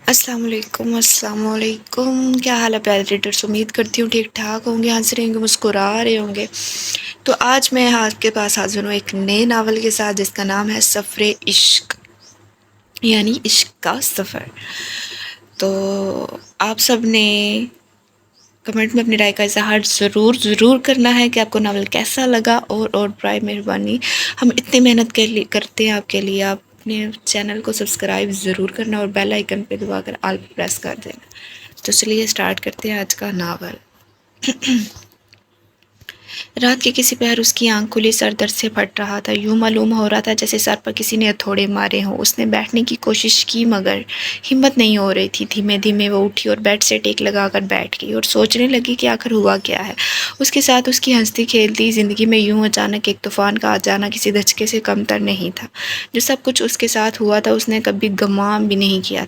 السلام علیکم کیا حال ہے پیارے ریڈرس؟ امید کرتی ہوں ٹھیک ٹھاک ہوں گے، ہنس رہے ہوں گے، مسکرا رہے ہوں گے۔ تو آج میں آپ کے پاس حاضر ہوں ایک نئے ناول کے ساتھ جس کا نام ہے سفر عشق، یعنی عشق کا سفر۔ تو آپ سب نے کمنٹ میں اپنی رائے کا اظہار ضرور کرنا ہے کہ آپ کو ناول کیسا لگا، اور برائے مہربانی ہم اتنی محنت کرتے ہیں آپ کے لیے، آپ اپنے چینل کو سبسکرائب ضرور کرنا اور بیل آئیکن پہ دبا کر آل پہ پریس کر دینا۔ تو چلیے اسٹارٹ کرتے ہیں آج کا ناول۔ رات کے کسی پہر اس کی آنکھ کھلی، سر درد سے پھٹ رہا تھا، یوں معلوم ہو رہا تھا جیسے سر پر کسی نے ہتھوڑے مارے ہوں۔ اس نے بیٹھنے کی کوشش کی مگر ہمت نہیں ہو رہی تھی۔ دھیمے دھیمے وہ اٹھی اور بیڈ سے ٹیک لگا کر بیٹھ گئی اور سوچنے لگی کہ آخر ہوا کیا ہے۔ اس کے ساتھ اس کی ہنستی کھیلتی زندگی میں یوں اچانک ایک طوفان کا آ جانا کسی دھچکے سے کم تر نہیں تھا۔ جو سب کچھ اس کے ساتھ ہوا تھا اس نے کبھی گمان بھی نہیں کیا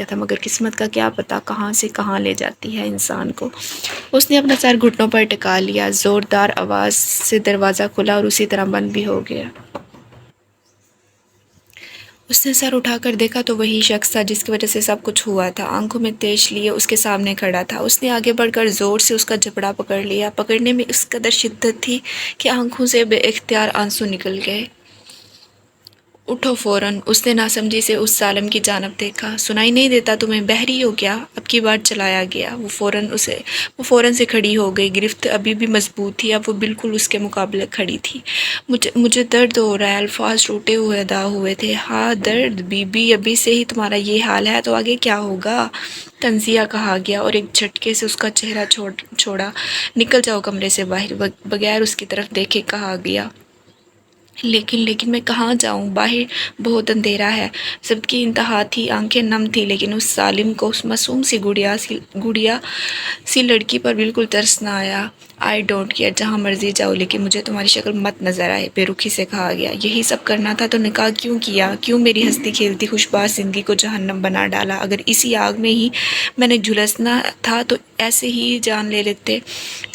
تھا، مگر قسمت کا کیا پتہ کہاں سے کہاں لے جاتی ہے انسان کو۔ اس نے اپنا سر گھٹنوں پر ٹکا لیا، زوردار آواز سے دروازہ کھلا اور اسی طرح بند بھی ہو گیا۔ اس نے سر اٹھا کر دیکھا تو وہی شخص تھا جس کی وجہ سے سب کچھ ہوا تھا، آنکھوں میں تیش لیے اس کے سامنے کھڑا تھا۔ اس نے آگے بڑھ کر زور سے اس کا جبڑا پکڑ لیا، پکڑنے میں اس قدر شدت تھی کہ آنکھوں سے بے اختیار آنسو نکل گئے۔ اٹھو فوراً، اس نے ناسمجھی سے اس ظالم کی جانب دیکھا۔ سنائی نہیں دیتا تمہیں؟ بہری ہو کیا؟ اب کی بار چلایا گیا۔ وہ فوراً سے کھڑی ہو گئی، گرفت ابھی بھی مضبوط تھی، اب وہ بالکل اس کے مقابلے کھڑی تھی۔ مجھے درد ہو رہا ہے، الفاظ ٹوٹے ہوئے ادا ہوئے تھے۔ ہاں درد؟ بی بی ابھی سے ہی تمہارا یہ حال ہے تو آگے کیا ہوگا؟ تنزیہ کہا گیا اور ایک جھٹکے سے اس کا چہرہ چھوڑا۔ نکل جاؤ کمرے سے باہر، بغیر اس کی طرف دیکھے کہا گیا۔ لیکن میں کہاں جاؤں؟ باہر بہت اندھیرا ہے۔ سب کی انتہا تھی، آنکھیں نم تھی، لیکن اس ظالم کو اس معصوم سی گڑیا سی لڑکی پر بالکل ترس نہ آیا۔ آئی ڈونٹ کیئر، جہاں مرضی جاؤ لیکن مجھے تمہاری شکل مت نظر آئے، بے رخی سے کہا گیا۔ یہی سب کرنا تھا تو نکاح کیوں کیا؟ کیوں میری ہنستی کھیلتی خوشباش زندگی کو جہنم بنا ڈالا؟ اگر اسی آگ میں ہی میں نے جھلسنا تھا تو ایسے ہی جان لے لیتے۔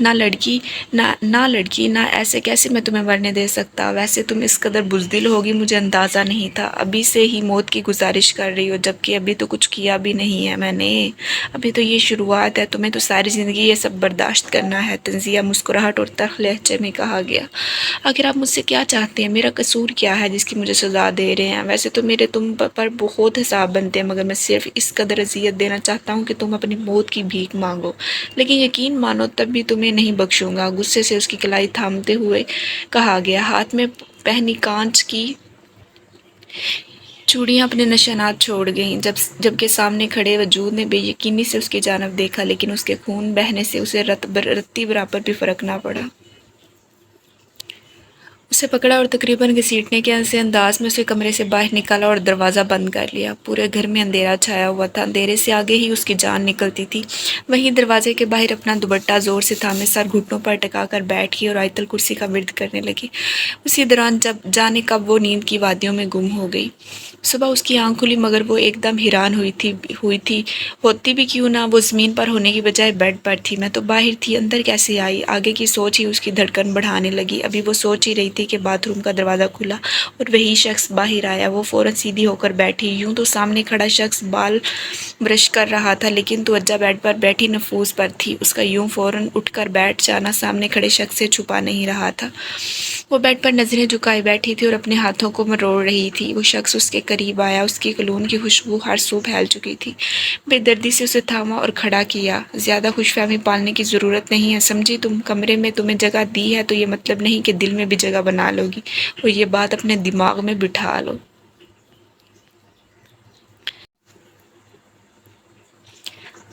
نہ لڑکی نہ ایسے کیسے میں تمہیں مرنے دے سکتا؟ ویسے تم اس قدر بزدل ہوگی مجھے اندازہ نہیں تھا۔ ابھی سے ہی موت کی گزارش کر رہی ہو، جبکہ ابھی تو کچھ کیا بھی نہیں ہے میں نے، ابھی تو یہ شروعات ہے، تمہیں تو ساری زندگی یہ سب برداشت کرنا ہے۔ تنزیہ مسکراہٹ اور تلخ لہجے میں کہا گیا۔ آخر آپ مجھ سے کیا چاہتے ہیں؟ میرا قصور کیا ہے جس کی مجھے سزا دے رہے ہیں؟ ویسے تو میرے تم پر بہت حساب بنتے ہیں، مگر میں صرف اس قدر اذیت دینا چاہتا ہوں کہ تم اپنی موت کی بھیک مانگو، لیکن یقین مانو تب بھی تمہیں نہیں بخشوں گا۔ غصے سے اس کی کلائی تھامتے ہوئے کہا گیا۔ ہاتھ میں پہنی کانچ کی چوڑیاں اپنے نشانات چھوڑ گئیں، جبکہ سامنے کھڑے وجود نے بے یقینی سے اس کی جانب دیکھا، لیکن اس کے خون بہنے سے اسے رتی برابر بھی فرق نہ پڑا۔ اسے پکڑا اور تقریباً گھسیٹنے کے سے انداز میں اسے کمرے سے باہر نکالا اور دروازہ بند کر لیا۔ پورے گھر میں اندھیرا چھایا ہوا تھا، اندھیرے سے آگے ہی اس کی جان نکلتی تھی۔ وہیں دروازے کے باہر اپنا دوپٹہ زور سے تھامے سر گھٹنوں پر ٹکا کر بیٹھ گئی اور آیت الکرسی کا ورد کرنے لگی۔ اسی دوران جانے کب وہ نیند کی وادیوں میں گم ہو گئی۔ صبح اس کی آنکھ کھلی مگر وہ ایک دم حیران ہوئی تھی، ہوتی بھی کیوں نہ، وہ زمین پر ہونے کی بجائے بیڈ پر تھی۔ میں تو باہر تھی، اندر کیسے آئی؟ آگے کی سوچ ہی اس کی دھڑکن بڑھانے لگی۔ ابھی وہ سوچ ہی رہی تھی کہ باتھ روم کا دروازہ کھلا اور وہی شخص باہر آیا۔ وہ فوراً سیدھی ہو کر بیٹھی، یوں تو سامنے کھڑا شخص بال برش کر رہا تھا، لیکن توجہ بیڈ پر بیٹھی نفوس پر تھی۔ اس کا یوں فوراً اٹھ کر بیٹھ جانا سامنے کھڑے شخص سے چھپا نہیں رہا تھا۔ وہ بیڈ پر نظریں جھکائے بیٹھی تھی اور اپنے ہاتھوں کو مروڑ رہی تھی۔ وہ شخص اس کے قریب آیا، اس کی کلون کی خوشبو ہر سو پھیل چکی تھی۔ بے دردی سے اسے تھاما اور کھڑا کیا۔ زیادہ خوش فہمی پالنے کی ضرورت نہیں ہے، سمجھی تم؟ کمرے میں تمہیں جگہ دی ہے تو یہ مطلب نہیں کہ دل میں بھی جگہ بنا لو گی، اور یہ بات اپنے دماغ میں بٹھا لو۔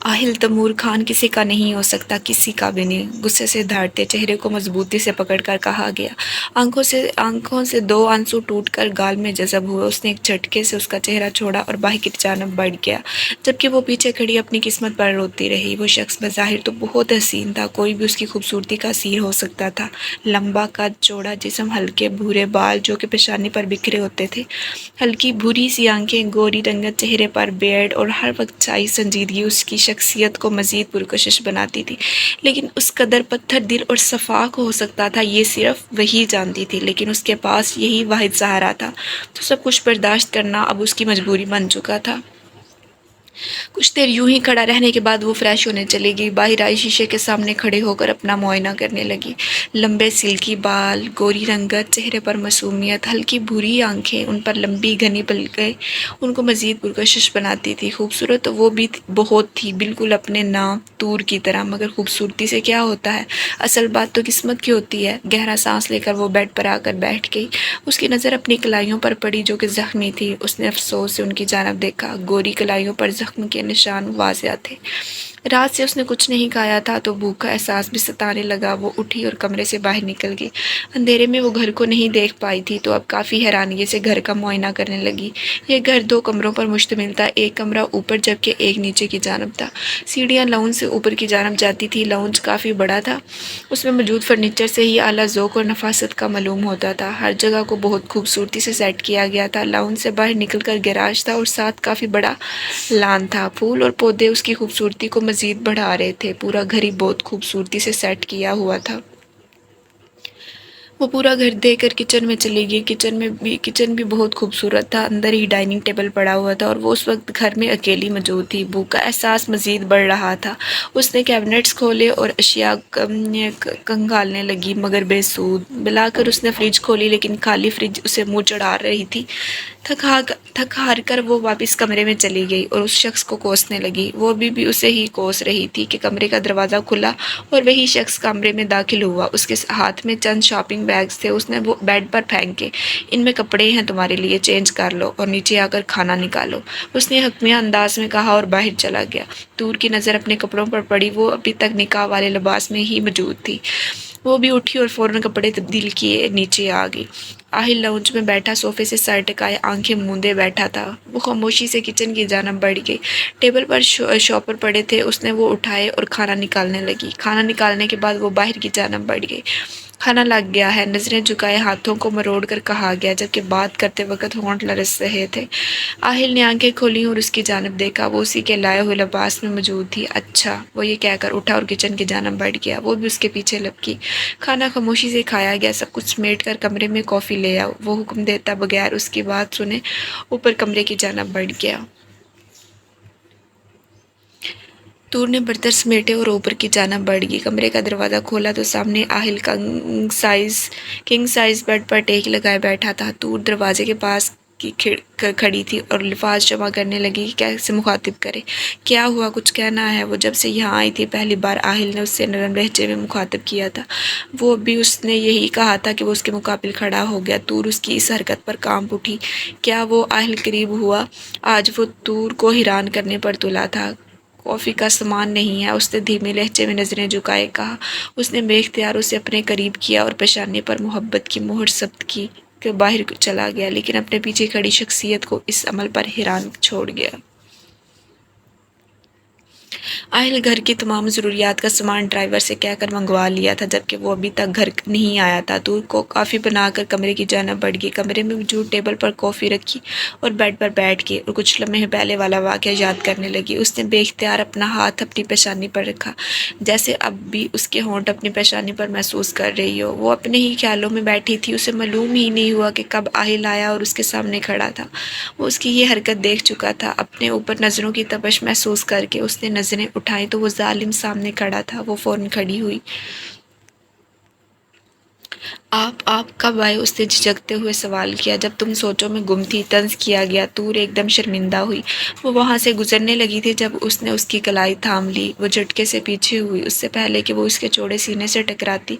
آہل تیمور خان کسی کا نہیں ہو سکتا، کسی کا بھی نہیں، غصے سے دھاڑتے چہرے کو مضبوطی سے پکڑ کر کہا گیا۔ آنکھوں سے دو آنسو ٹوٹ کر گال میں جذب ہوئے۔ اس نے ایک جھٹکے سے اس کا چہرہ چھوڑا اور باہر کی جانب بڑھ گیا، جبکہ وہ پیچھے کھڑی اپنی قسمت پر روتی رہی۔ وہ شخص بظاہر تو بہت حسین تھا، کوئی بھی اس کی خوبصورتی کا اسیر ہو سکتا تھا۔ لمبا قد، چوڑا جسم، ہلکے بھورے بال جو کہ پیشانی پر بکھرے ہوتے تھے، ہلکی بھوری سی آنکھیں، گوری رنگت چہرے پر بیئرڈ اور ہر وقت چھائی سنجیدگی اس کی شخصیت کو مزید پرکشش بناتی تھی۔ لیکن اس قدر پتھر دل اور شفاف ہو سکتا تھا یہ صرف وہی جانتی تھی، لیکن اس کے پاس یہی واحد سہارا تھا۔ تو سب کچھ برداشت کرنا اب اس کی مجبوری بن چکا تھا۔ کچھ دیر یوں ہی کھڑا رہنے کے بعد وہ فریش ہونے چلی گئی۔ باہر آئی، شیشے کے سامنے کھڑے ہو کر اپنا معائنہ کرنے لگی۔ لمبے سلکی بال، گوری رنگت، چہرے پر معصومیت، ہلکی بھوری آنکھیں ان پر لمبی گھنی پلکیں ان کو مزید پرکشش بناتی تھی۔ خوبصورت تو وہ بھی بہت تھی، بالکل اپنے نام طور کی طرح، مگر خوبصورتی سے کیا ہوتا ہے، اصل بات تو قسمت کی ہوتی ہے۔ گہرا سانس لے کر وہ بیڈ پر آ کر بیٹھ گئی۔ اس کی نظر اپنی کلائیوں پر پڑی جو کہ زخمی تھی۔ اس نے افسوس سے ان کی جانب دیکھا۔ گوری کلائیوں پر زخم کے نشان واضح تھے۔ رات سے اس نے کچھ نہیں کھایا تھا تو بھوک کا احساس بھی ستانے لگا۔ وہ اٹھی اور کمرے سے باہر نکل گئی۔ اندھیرے میں وہ گھر کو نہیں دیکھ پائی تھی تو اب کافی حیرانگی سے گھر کا معائنہ کرنے لگی۔ یہ گھر 2 کمروں پر مشتمل تھا، ایک کمرہ اوپر جبکہ ایک نیچے کی جانب تھا۔ سیڑھیاں لاؤنج سے اوپر کی جانب جاتی تھی۔ لاؤنج کافی بڑا تھا، اس میں موجود فرنیچر سے ہی اعلیٰ ذوق اور نفاست کا معلوم ہوتا تھا۔ ہر جگہ کو بہت خوبصورتی سے سیٹ کیا گیا تھا۔ لاؤنج سے باہر نکل کر گیراج تھا اور ساتھ کافی بڑا لان تھا۔ پھول اور پودے اس کی خوبصورتی کو مزید بڑھا رہے تھے۔ پورا گھر ہی بہت خوبصورتی سے سیٹ کیا ہوا تھا۔ وہ پورا گھر دیکھ کر کچن میں چلی گئی۔ کچن بھی بہت خوبصورت تھا۔ اندر ہی ڈائننگ ٹیبل پڑا ہوا تھا اور وہ اس وقت گھر میں اکیلی موجود تھی۔ بھوک کا احساس مزید بڑھ رہا تھا۔ اس نے کیبنٹس کھولے اور اشیاء کھنگالنے لگی مگر بے سود۔ بلا کر اس نے فریج کھولی لیکن خالی فریج اسے منہ چڑھا رہی تھی۔ تھک ہار کر وہ واپس کمرے میں چلی گئی اور اس شخص کو کوسنے لگی۔ وہ بھی اسے ہی کوس رہی تھی کہ کمرے کا دروازہ کھلا اور وہی شخص کمرے میں داخل ہوا۔ اس کے ہاتھ میں چند شاپنگ بیگز تھے۔ اس نے وہ بیڈ پر پھینکے۔ ان میں کپڑے ہیں تمہارے لیے، چینج کر لو اور نیچے آ کر کھانا نکالو، اس نے حکمیہ انداز میں کہا اور باہر چلا گیا۔ طور کی نظر اپنے کپڑوں پر پڑی۔ وہ ابھی تک نکاح والے لباس میں ہی موجود تھی۔ وہ بھی اٹھی اور فوراً کپڑے تبدیل کیے نیچے آ گئی۔ آہل لاؤنج میں بیٹھا صوفے سے سر ٹکائے آنکھیں موندے بیٹھا تھا۔ وہ خاموشی سے کچن کی جانب بڑھ گئی۔ ٹیبل پر شاپر پڑے تھے، اس نے وہ اٹھائے اور کھانا نکالنے لگی۔ کھانا نکالنے کے بعد وہ باہر کی جانب بڑھ گئی۔ کھانا لگ گیا ہے، نظریں جھکائے ہاتھوں کو مروڑ کر کہا گیا جبکہ بات کرتے وقت ہونٹ لرز رہے تھے۔ آہل نے آنکھیں کھولیں اور اس کی جانب دیکھا۔ وہ اسی کے لائے ہوئے لباس میں موجود تھی۔ اچھا، وہ یہ کہہ کر اٹھا اور کچن کی جانب بڑھ گیا۔ وہ بھی اس کے پیچھے لپکی۔ کھانا خاموشی سے کھایا گیا۔ سب کچھ سمیٹ کر کمرے میں کافی لے آؤ، وہ حکم دیتا بغیر اس کی بات سنے اوپر کمرے کی جانب بڑھ گیا۔ طور نے برتن سمیٹے اور اوپر کی جانب بڑھ گئی۔ کمرے کا دروازہ کھولا تو سامنے آہل کنگ سائز بیڈ پر ٹیک لگائے بیٹھا تھا۔ طور دروازے کے پاس کھڑی تھی اور الفاظ جمع کرنے لگی کہ کیسے مخاطب کرے۔ کیا ہوا، کچھ کہنا ہے؟ وہ جب سے یہاں آئی تھی پہلی بار آہل نے اس سے نرم لہجے میں مخاطب کیا تھا۔ وہ بھی اس نے یہی کہا تھا کہ وہ اس کے مقابل کھڑا ہو گیا۔ طور اس کی اس حرکت پر کانپ اٹھی۔ کیا وہ آہل قریب ہوا؟ آج وہ طور کو حیران کرنے پر تلا تھا۔ کافی کا سامان نہیں ہے، اس نے دھیمے لہجے میں نظریں جھکائے کہا۔ اس نے بے اختیار اسے اپنے قریب کیا اور پیشانی پر محبت کی مہر ثبت کی کہ باہر چلا گیا، لیکن اپنے پیچھے کھڑی شخصیت کو اس عمل پر حیران چھوڑ گیا۔ آہل گھر کی تمام ضروریات کا سامان ڈرائیور سے کہہ کر منگوا لیا تھا جبکہ وہ ابھی تک گھر نہیں آیا تھا۔ طور کو کافی بنا کر کمرے کی جانب بڑھ گئی۔ کمرے میں موجود ٹیبل پر کافی رکھی اور بیڈ پر بیٹھ گئی اور کچھ لمحے پہلے والا واقعہ یاد کرنے لگی۔ اس نے بے اختیار اپنا ہاتھ اپنی پیشانی پر رکھا، جیسے اب بھی اس کے ہونٹ اپنی پیشانی پر محسوس کر رہی ہو۔ وہ اپنے ہی خیالوں میں بیٹھی تھی۔ اسے معلوم ہی نہیں ہوا کہ کب آہل آیا اور اس کے سامنے کھڑا تھا۔ وہ اس کی یہ حرکت دیکھ چکا تھا۔ اپنے اوپر نظروں کی تپش محسوس کر کے اس نے نظریں اٹھائیں تو وہ ظالم سامنے کھڑا تھا۔ وہ فوراً کھڑی ہوئی۔ آپ کب آئے؟ اس نے جھجکتے ہوئے سوال کیا۔ جب تم سوچوں میں گم تھی، طنز کیا گیا۔ طور ایک دم شرمندہ ہوئی۔ وہ وہاں سے گزرنے لگی تھی جب اس نے اس کی کلائی تھام لی۔ وہ جھٹکے سے پیچھے ہوئی۔ اس سے پہلے کہ وہ اس کے چوڑے سینے سے ٹکراتی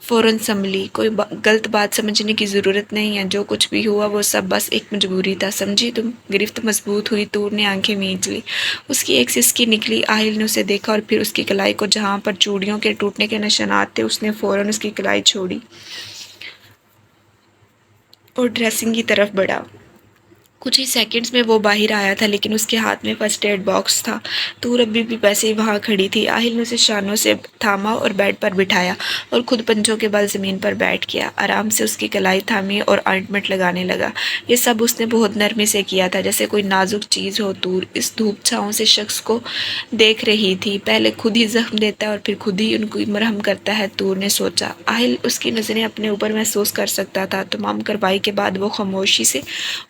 فوراً سنبھلی۔ کوئی غلط بات سمجھنے کی ضرورت نہیں ہے، جو کچھ بھی ہوا وہ سب بس ایک مجبوری تھا، سمجھی تم؟ گرفت مضبوط ہوئی۔ طور نے آنکھیں مینچ لی۔ اس کی ایک سسکی نکلی۔ آہل نے اسے دیکھا اور پھر اس کی کلائی کو، جہاں پر چوڑیوں کے ٹوٹنے کے نشانات تھے۔ اس نے فوراً اس کی کلائی چھوڑی اور ڈریسنگ کی طرف بڑھا۔ کچھ ہی سیکنڈز میں وہ باہر آیا تھا لیکن اس کے ہاتھ میں فرسٹ ایڈ باکس تھا۔ طور ابھی بھی ویسے ہی وہاں کھڑی تھی۔ آہل نے اسے شانوں سے تھاما اور بیڈ پر بٹھایا اور خود پنجوں کے بل زمین پر بیٹھ گیا۔ آرام سے اس کی کلائی تھامی اور آئنٹمنٹ لگانے لگا۔ یہ سب اس نے بہت نرمی سے کیا تھا، جیسے کوئی نازک چیز ہو۔ طور اس دھوپ چھاؤں سے شخص کو دیکھ رہی تھی۔ پہلے خود ہی زخم دیتا ہے اور پھر خود ہی ان کو مرہم کرتا ہے، طور نے سوچا۔ آہل اس کی نظریں اپنے اوپر محسوس کر سکتا تھا۔ تمام کارروائی کے بعد وہ خاموشی سے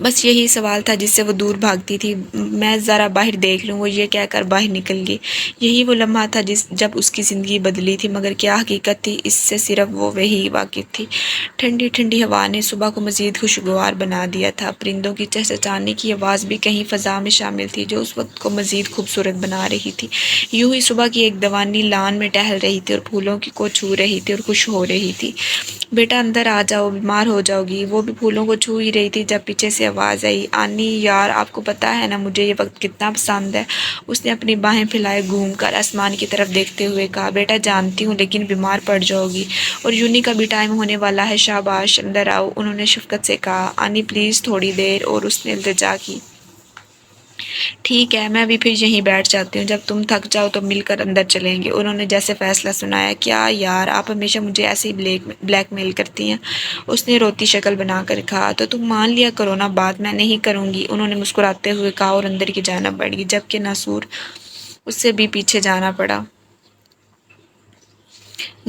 بس یہی سوال تھا جس سے وہ دور بھاگتی تھی۔ میں ذرا باہر دیکھ لوں، وہ یہ کہہ کر باہر نکل گئی۔ یہی وہ لمحہ تھا جب اس کی زندگی بدلی تھی، مگر کیا حقیقت تھی اس سے صرف وہ وہی واقف تھی۔ ٹھنڈی ٹھنڈی ہوا نے صبح کو مزید خوشگوار بنا دیا تھا۔ پرندوں کی چہچہانے کی آواز بھی کہیں فضا میں شامل تھی جو اس وقت کو مزید خوبصورت بنا رہی تھی۔ یوں ہی صبح کی ایک دوانی لان میں ٹہل رہی تھی اور پھولوں کو چھو رہی تھی اور خوش ہو رہی تھی۔ بیٹا اندر آ جاؤ، بیمار ہو جاؤ گی۔ وہ بھی پھولوں کو چھو ہی رہی تھی جب پیچھے سے آواز آئی، آنی یار آپ کو پتہ ہے نا مجھے یہ وقت کتنا پسند ہے۔ اس نے اپنی باہیں پھیلائے گھوم کر آسمان کی طرف دیکھتے ہوئے کہا، بیٹا جانتی ہوں لیکن بیمار پڑ جاؤ گی اور یونی کا بھی ٹائم ہونے والا ہے۔ شاباش اندر آؤ، انہوں نے شفقت سے کہا۔ آنی پلیز تھوڑی دیر، اور اس نے التجا کی۔ ٹھیک ہے، میں ابھی پھر یہیں بیٹھ جاتی ہوں، جب تم تھک جاؤ تو مل کر اندر چلیں گے، انہوں نے جیسے فیصلہ سنایا۔ کیا یار آپ ہمیشہ مجھے ایسے ہی بلیک میل کرتی ہیں، اس نے روتی شکل بنا کر کہا۔ تو تم مان لیا کرو نا، بات میں نہیں کروں گی، انہوں نے مسکراتے ہوئے کہا اور اندر کی جانب بڑھ گئی، جبکہ ناصور اس سے بھی پیچھے جانا پڑا۔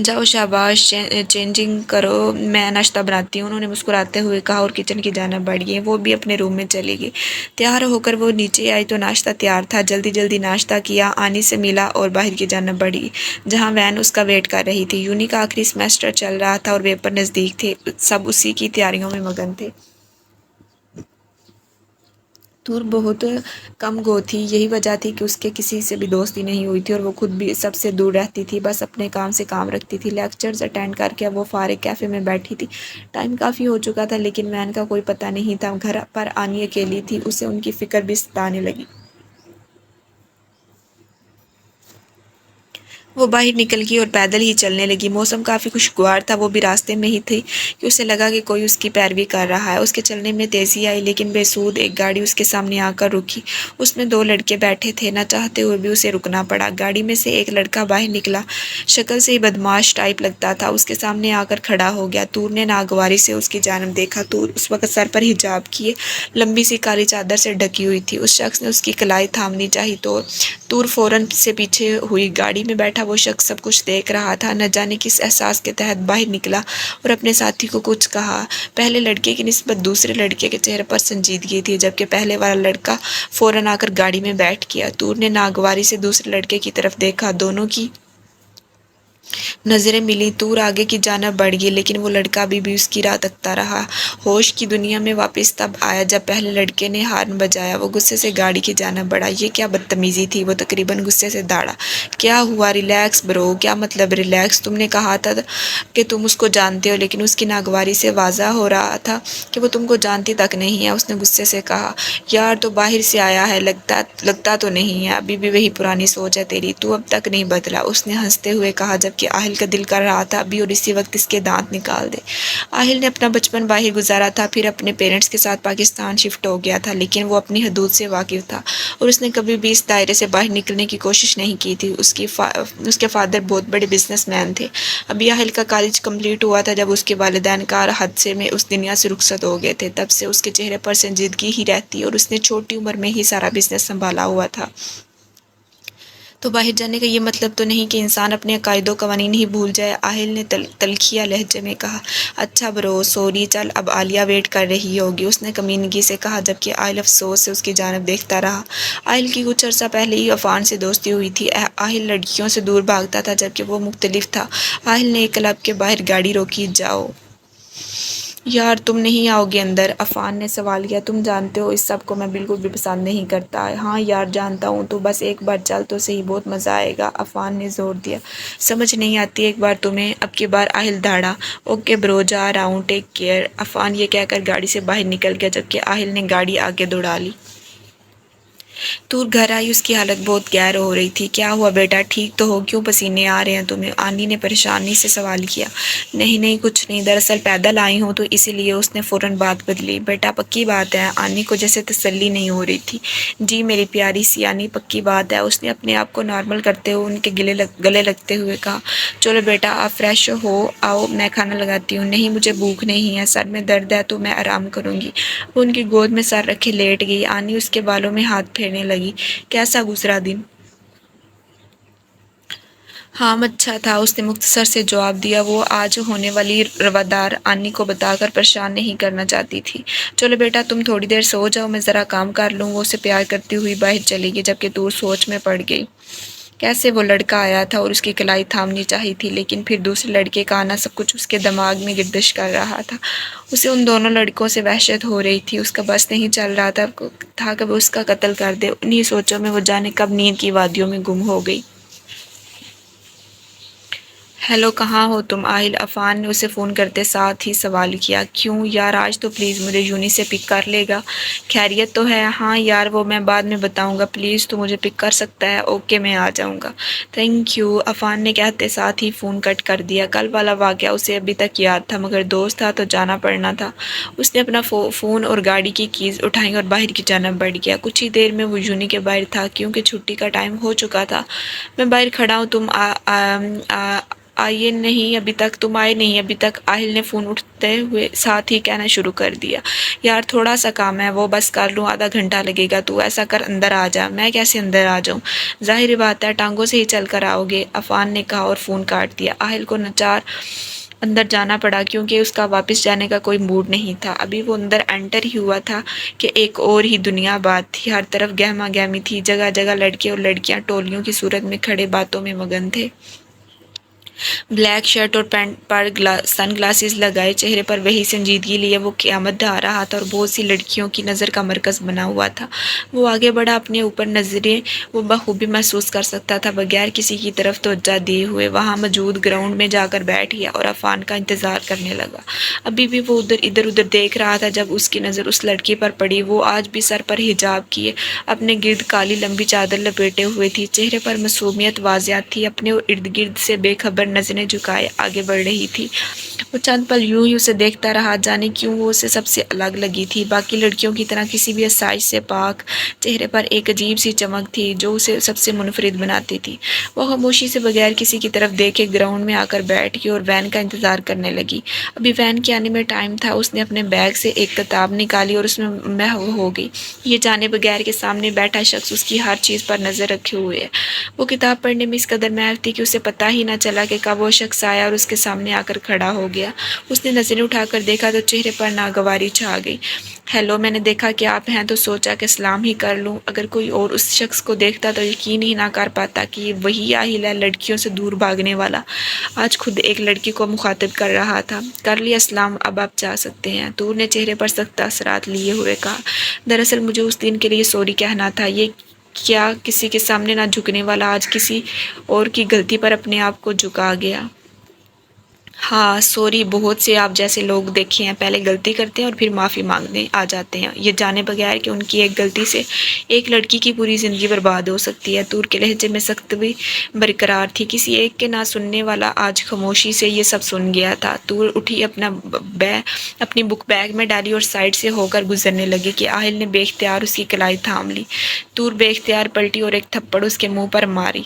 جاؤ شاباش، چینجنگ کرو، میں ناشتہ بناتی ہوں، انہوں نے مسکراتے ہوئے کہا اور کچن کی جانب بڑھ گئی۔ وہ بھی اپنے روم میں چلی گئی۔ تیار ہو کر وہ نیچے آئی تو ناشتہ تیار تھا۔ جلدی جلدی ناشتہ کیا، آنی سے ملا اور باہر کی جانب بڑھی جہاں وین اس کا ویٹ کر رہی تھی۔ یونی کا آخری سیمسٹر چل رہا تھا اور پیپر نزدیک تھے، سب اسی کی تیاریوں میں مگن تھے۔ تور بہت کم گو تھی، یہی وجہ تھی کہ اس کے کسی سے بھی دوستی نہیں ہوئی تھی اور وہ خود بھی سب سے دور رہتی تھی، بس اپنے کام سے کام رکھتی تھی۔ لیکچرز اٹینڈ کر کے اب وہ فارغ کیفے میں بیٹھی تھی۔ ٹائم کافی ہو چکا تھا لیکن وین کا کوئی پتہ نہیں تھا۔ گھر پر آنی اکیلی تھی، اسے ان کی فکر بھی ستانے لگی۔ وہ باہر نکل گئی اور پیدل ہی چلنے لگی۔ موسم کافی خوشگوار تھا، وہ بھی راستے میں ہی تھی کہ اسے لگا کہ کوئی اس کی پیروی کر رہا ہے۔ اس کے چلنے میں تیزی آئی لیکن بے سود ایک گاڑی اس کے سامنے آ کر رکی۔ اس میں دو لڑکے بیٹھے تھے، نہ چاہتے ہوئے بھی اسے رکنا پڑا۔ گاڑی میں سے ایک لڑکا باہر نکلا، شکل سے ہی بدمعاش ٹائپ لگتا تھا، اس کے سامنے آ کر کھڑا ہو گیا۔ تور نے ناگواری سے اس کی جانب دیکھا۔ تور اس وقت سر پر حجاب کیے لمبی سی کالی چادر سے ڈھکی ہوئی تھی۔ اس شخص نے اس کی کلائی تھامنی چاہی تو تور فوراً سے پیچھے ہوئی۔ گاڑی میں بیٹھا وہ شخص سب کچھ دیکھ رہا تھا، نہ جانے کس احساس کے تحت باہر نکلا اور اپنے ساتھی کو کچھ کہا۔ پہلے لڑکے کی نسبت دوسرے لڑکے کے چہرے پر سنجیدگی تھی، جبکہ پہلے والا لڑکا فوراً آ کر گاڑی میں بیٹھ گیا۔ تور نے ناگواری سے دوسرے لڑکے کی طرف دیکھا، دونوں کی نظریں ملیں۔ تور آگے کی جانب بڑھ گئی لیکن وہ لڑکا ابھی بھی اس کی راہ تکتا رہا۔ ہوش کی دنیا میں واپس تب آیا جب پہلے لڑکے نے ہارن بجایا۔ وہ غصے سے گاڑی کی جانب بڑھا۔ یہ کیا بدتمیزی تھی، وہ تقریباً غصے سے داڑا۔ کیا ہوا، ریلیکس برو۔ کیا مطلب ریلیکس، تم نے کہا تھا کہ تم اس کو جانتے ہو، لیکن اس کی ناگواری سے واضح ہو رہا تھا کہ وہ تم کو جانتی تک نہیں ہے، اس نے غصے سے کہا۔ یار تو باہر سے آیا ہے، لگتا تو نہیں ہے، ابھی بھی وہی پرانی سوچ ہے تیری، تو اب تک نہیں بدلا، اس نے ہنستے ہوئے کہا، جبکہ آہل کا دل کر رہا تھا ابھی اور اسی وقت اس کے دانت نکال دے۔ آہل نے اپنا بچپن باہر گزارا تھا، پھر اپنے پیرنٹس کے ساتھ پاکستان شفٹ ہو گیا تھا، لیکن وہ اپنی حدود سے واقف تھا اور اس نے کبھی بھی اس دائرے سے باہر نکلنے کی کوشش نہیں کی تھی۔ اس کے فادر بہت بڑے بزنس مین تھے۔ ابھی آہل کا کالج کمپلیٹ ہوا تھا جب اس کے والدین کار حادثے میں اس دنیا سے رخصت ہو گئے تھے۔ تب سے اس کے چہرے پر سنجیدگی ہی رہتی اور اس نے چھوٹی عمر میں ہی سارا بزنس سنبھالا ہوا تھا۔ تو باہر جانے کا یہ مطلب تو نہیں کہ انسان اپنے عقائد و قوانین ہی بھول جائے، آہل نے تلخیہ لہجے میں کہا۔ اچھا برو، سوری، چل اب عالیہ ویٹ کر رہی ہوگی، اس نے کمینگی سے کہا، جبکہ آہل افسوس سے اس کی جانب دیکھتا رہا۔ آہل کی کچھ عرصہ پہلے ہی عفان سے دوستی ہوئی تھی۔ آہل لڑکیوں سے دور بھاگتا تھا جبکہ وہ مختلف تھا۔ آہل نے ایک کلب کے باہر گاڑی روکی۔ جاؤ یار تم نہیں آؤ گے اندر، عفان نے سوال کیا۔ تم جانتے ہو اس سب کو میں بالکل بھی پسند نہیں کرتا۔ ہاں یار جانتا ہوں، تو بس ایک بار چل تو صحیح، بہت مزہ آئے گا، عفان نے زور دیا۔ سمجھ نہیں آتی ایک بار تمہیں، اب کی بار آہل دھاڑا۔ اوکے برو، جا رہا ہوں، ٹیک کیئر، عفان یہ کہہ کر گاڑی سے باہر نکل گیا جبکہ آہل نے گاڑی آگے دوڑا لی۔ تور گھر آئی، اس کی حالت بہت گیر ہو رہی تھی۔ کیا ہوا بیٹا، ٹھیک تو ہو، کیوں پسینے آ رہے ہیں تمہیں، آنی نے پریشانی سے سوال کیا۔ نہیں کچھ نہیں، دراصل پیدل آئی ہوں تو اسی لیے، اس نے فوراً بات بدلی۔ بیٹا پکی بات ہے، آنی کو جیسے تسلی نہیں ہو رہی تھی۔ جی میری پیاری سی آنی، پکی بات ہے، اس نے اپنے آپ کو نارمل کرتے ہوئے ان کے گلے لگتے ہوئے کہا۔ چلو بیٹا آپ فریش ہو آؤ، میں کھانا لگاتی ہوں۔ نہیں مجھے بھوک نہیں ہے، سر میں درد ہے تو میں آرام کروں گی۔ وہ ان کی گود میں سر رکھے لیٹ گئی۔ آنی اس کے بالوں میں ہاتھ پھیرنے لگی۔ کیسا گزرا دن؟ حام اچھا تھا، اس نے مختصر سے جواب دیا۔ وہ آج ہونے والی روادار آنی کو بتا کر پریشان نہیں کرنا چاہتی تھی۔ چلو بیٹا تم تھوڑی دیر سو جاؤ، میں ذرا کام کر لوں۔ وہ اسے پیار کرتی ہوئی باہر چلی گئی، جبکہ دور سوچ میں پڑ گئی۔ کیسے وہ لڑکا آیا تھا اور اس کی کلائی تھامنی چاہی تھی، لیکن پھر دوسرے لڑکے کا آنا سب کچھ اس کے دماغ میں گردش کر رہا تھا۔ اسے ان دونوں لڑکوں سے وحشت ہو رہی تھی، اس کا بس نہیں چل رہا تھا کہ وہ اس کا قتل کر دے۔ انہی سوچوں میں وہ جانے کب نیند کی وادیوں میں گم ہو گئی۔ ہیلو کہاں ہو تم؟ آہل عفان نے اسے فون کرتے ساتھ ہی سوال کیا۔ کیوں یار، آج تو پلیز مجھے یونی سے پک کر لے گا؟ خیریت تو ہے؟ ہاں یار وہ میں بعد میں بتاؤں گا، پلیز تو مجھے پک کر سکتا ہے؟ اوکے میں آ جاؤں گا، تھینک یو، عفان نے کہتے ساتھ ہی فون کٹ کر دیا۔ کل والا واقعہ اسے ابھی تک یاد تھا، مگر دوست تھا تو جانا پڑنا تھا۔ اس نے اپنا فون اور گاڑی کی کیز اٹھائیں اور باہر کی جانب بڑھ گیا۔ کچھ ہی دیر میں وہ یونی کے باہر تھا، کیونکہ چھٹی کا ٹائم ہو چکا تھا۔ میں باہر کھڑا ہوں، تم آئے نہیں ابھی تک، تم آئے نہیں ابھی تک، آہل نے فون اٹھتے ہوئے ساتھ ہی کہنا شروع کر دیا۔ یار تھوڑا سا کام ہے، وہ بس کر لوں، آدھا گھنٹہ لگے گا۔ تو ایسا کر اندر آ جا۔ میں کیسے اندر آ جاؤں؟ ظاہر بات ہے ٹانگوں سے ہی چل کر آؤ گے، عفان نے کہا اور فون کاٹ دیا۔ آہل کو ناچار اندر جانا پڑا، کیونکہ اس کا واپس جانے کا کوئی موڈ نہیں تھا۔ ابھی وہ اندر انٹر ہی ہوا تھا کہ ایک اور ہی دنیا بات تھی۔ ہر طرف گہما گہمی تھی، جگہ جگہ لڑکے اور لڑکیاں ٹولیوں کی صورت میں کھڑے باتوں میں مگن تھے۔ بلیک شرٹ اور پینٹ پر سن گلاسز لگائے، چہرے پر وہی سنجیدگی لیے وہ قیامت ڈھا رہا تھا اور بہت سی لڑکیوں کی نظر کا مرکز بنا ہوا تھا۔ وہ آگے بڑھا، اپنے اوپر نظریں وہ بخوبی محسوس کر سکتا تھا، بغیر کسی کی طرف توجہ دیے ہوئے۔ وہاں موجود گراؤنڈ میں جا کر بیٹھ گیا اور عفان کا انتظار کرنے لگا۔ ابھی بھی وہ ادھر ادھر دیکھ رہا تھا جب اس کی نظر اس لڑکی پر پڑی۔ وہ آج بھی سر پر حجاب کیے، اپنے گرد کالی لمبی چادر لپیٹے ہوئے تھی، چہرے پر معصومیت واضح تھی۔ اپنے ارد گرد سے بے خبر نظریں جھکائے آگے بڑھ رہی تھی۔ وہ چند پل یوں ہی اسے دیکھتا رہا، جانے کیوں وہ اسے سب سے الگ لگی تھی۔ باقی لڑکیوں کی طرح کسی بھی آسائش سے پاک، چہرے پر ایک عجیب سی چمک تھی جو اسے سب سے منفرد بناتی تھی۔ وہ خاموشی سے بغیر کسی کی طرف دیکھے گراؤنڈ میں آ کر بیٹھ گئی اور وین کا انتظار کرنے لگی۔ ابھی وین کے آنے میں ٹائم تھا۔ اس نے اپنے بیگ سے ایک کتاب نکالی اور اس میں محو ہو گئی، یہ جانے بغیر کہ سامنے بیٹھا شخص اس کی ہر چیز پر نظر رکھے ہوئے ہے۔ وہ کتاب پڑھنے میں اس قدر محو تھی کہ اسے پتہ ہی نہ چلا کہ کب وہ شخص آیا اور اس کے سامنے آ کر کھڑا ہو گیا۔ اس نے نظریں اٹھا کر دیکھا تو چہرے پر ناگواری چھا گئی۔ ہیلو، میں نے دیکھا کہ آپ ہیں تو سوچا کہ سلام ہی کر لوں۔ اگر کوئی اور اس شخص کو دیکھتا تو یقین ہی نہ کر پاتا کہ یہ وہی آہل ہے، لڑکیوں سے دور بھاگنے والا۔ آج خود ایک لڑکی کو مخاطب کر رہا تھا۔ کر لیا سلام، اب آپ جا سکتے ہیں، طور نے چہرے پر سخت اثرات لیے ہوئے کہا۔ دراصل مجھے اس دن کے لیے سوری کہنا تھا۔ یہ کیا کسی کے سامنے نہ جھکنے والا آج کسی اور کی غلطی پر اپنے آپ کو جھکا گیا؟ ہاں سوری، بہت سے آپ جیسے لوگ دیکھے ہیں، پہلے غلطی کرتے ہیں اور پھر معافی مانگنے آ جاتے ہیں، یہ جانے بغیر کہ ان کی ایک غلطی سے ایک لڑکی کی پوری زندگی برباد ہو سکتی ہے۔ طور کے لہجے میں سخت بھی برقرار تھی۔ کسی ایک کے نہ سننے والا آج خاموشی سے یہ سب سن گیا تھا۔ طور اٹھی، اپنی بک بیگ میں ڈالی اور سائڈ سے ہو کر گزرنے لگی کہ آہل نے بے اختیار اس کی کلائی تھام لی۔ طور بے اختیار پلٹی اور ایک تھپڑ اس کے منہ پر ماری۔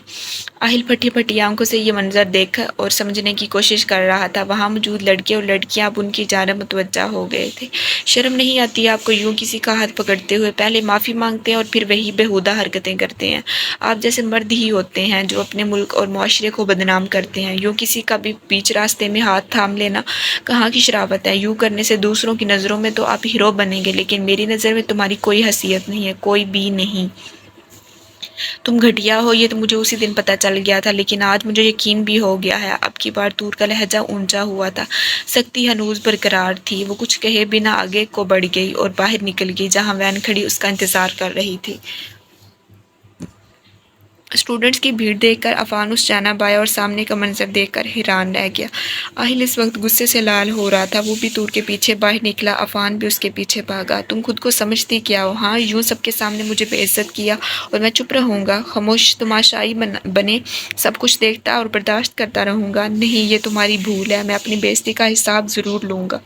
آہل پھٹی پھٹی آنکھوں سے یہ منظر دیکھ اور سمجھنے کی کوشش کر رہا تھا۔ وہاں موجود لڑکے اور لڑکیاں اب ان کی جانب متوجہ ہو گئے تھے۔ شرم نہیں آتی آپ کو یوں کسی کا ہاتھ پکڑتے ہوئے؟ پہلے معافی مانگتے ہیں اور پھر وہی بےہودہ حرکتیں کرتے ہیں۔ آپ جیسے مرد ہی ہوتے ہیں جو اپنے ملک اور معاشرے کو بدنام کرتے ہیں۔ یوں کسی کا بھی بیچ راستے میں ہاتھ تھام لینا کہاں کی شرافت ہے؟ یوں کرنے سے دوسروں کی نظروں میں تو آپ ہیرو بنیں گے، لیکن میری نظر میں تمہاری کوئی حیثیت نہیں ہے، کوئی بھی نہیں۔ تم گھٹیا ہو، یہ تو مجھے اسی دن پتہ چل گیا تھا، لیکن آج مجھے یقین بھی ہو گیا ہے۔ اب کی بار طور کا لہجہ اونچا ہوا تھا، سختی ہنوز برقرار تھی۔ وہ کچھ کہے بنا آگے کو بڑھ گئی اور باہر نکل گئی، جہاں وین کھڑی اس کا انتظار کر رہی تھی۔ اسٹوڈنٹس کی بھیڑ دیکھ کر عفان اس جانب آیا اور سامنے کا منظر دیکھ کر حیران رہ گیا۔ آہل اس وقت غصے سے لال ہو رہا تھا۔ وہ بھی طور کے پیچھے باہر نکلا، عفان بھی اس کے پیچھے بھاگا۔ تم خود کو سمجھتی کیا ہو؟ ہاں، یوں سب کے سامنے مجھے بے عزت کیا اور میں چپ رہوں گا، خاموش تماشائی بنے سب کچھ دیکھتا اور برداشت کرتا رہوں گا؟ نہیں، یہ تمہاری بھول ہے، میں اپنی بے عزتی کا حساب ضرور لوں گا۔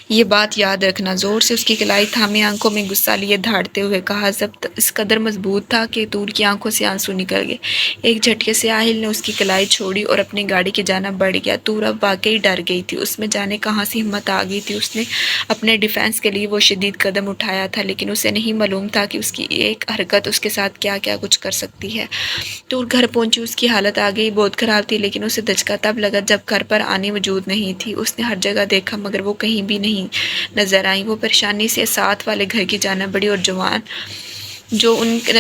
یہ بات یاد رکھنا۔ زور سے اس کی کلائی تھامے آنکھوں میں غصہ لیے دھاڑتے ہوئے کہا، ضبط اس قدر مضبوط تھا کہ طور کی آنکھوں سے آنسو نکل گئے۔ ایک جھٹکے سے آہل نے اس کی کلائی چھوڑی اور اپنی گاڑی کی جانب بڑھ گیا۔ طور اب واقعی ڈر گئی تھی، اس میں جانے کہاں سے ہمت آ گئی تھی۔ اس نے اپنے ڈیفینس کے لیے وہ شدید قدم اٹھایا تھا، لیکن اسے نہیں معلوم تھا کہ اس کی ایک حرکت اس کے ساتھ کیا کیا کچھ کر سکتی ہے۔ طور گھر پہنچی، اس کی حالت آگئی بہت خراب تھی، لیکن اسے دھچکا تب لگا جب گھر پر آنی موجود نہیں تھی۔ اس نے ہر جگہ دیکھا مگر وہ کہیں بھی نہیں نظر آئیں۔ وہ پریشانی سے ساتھ والے گھر کی جانب بڑھی اور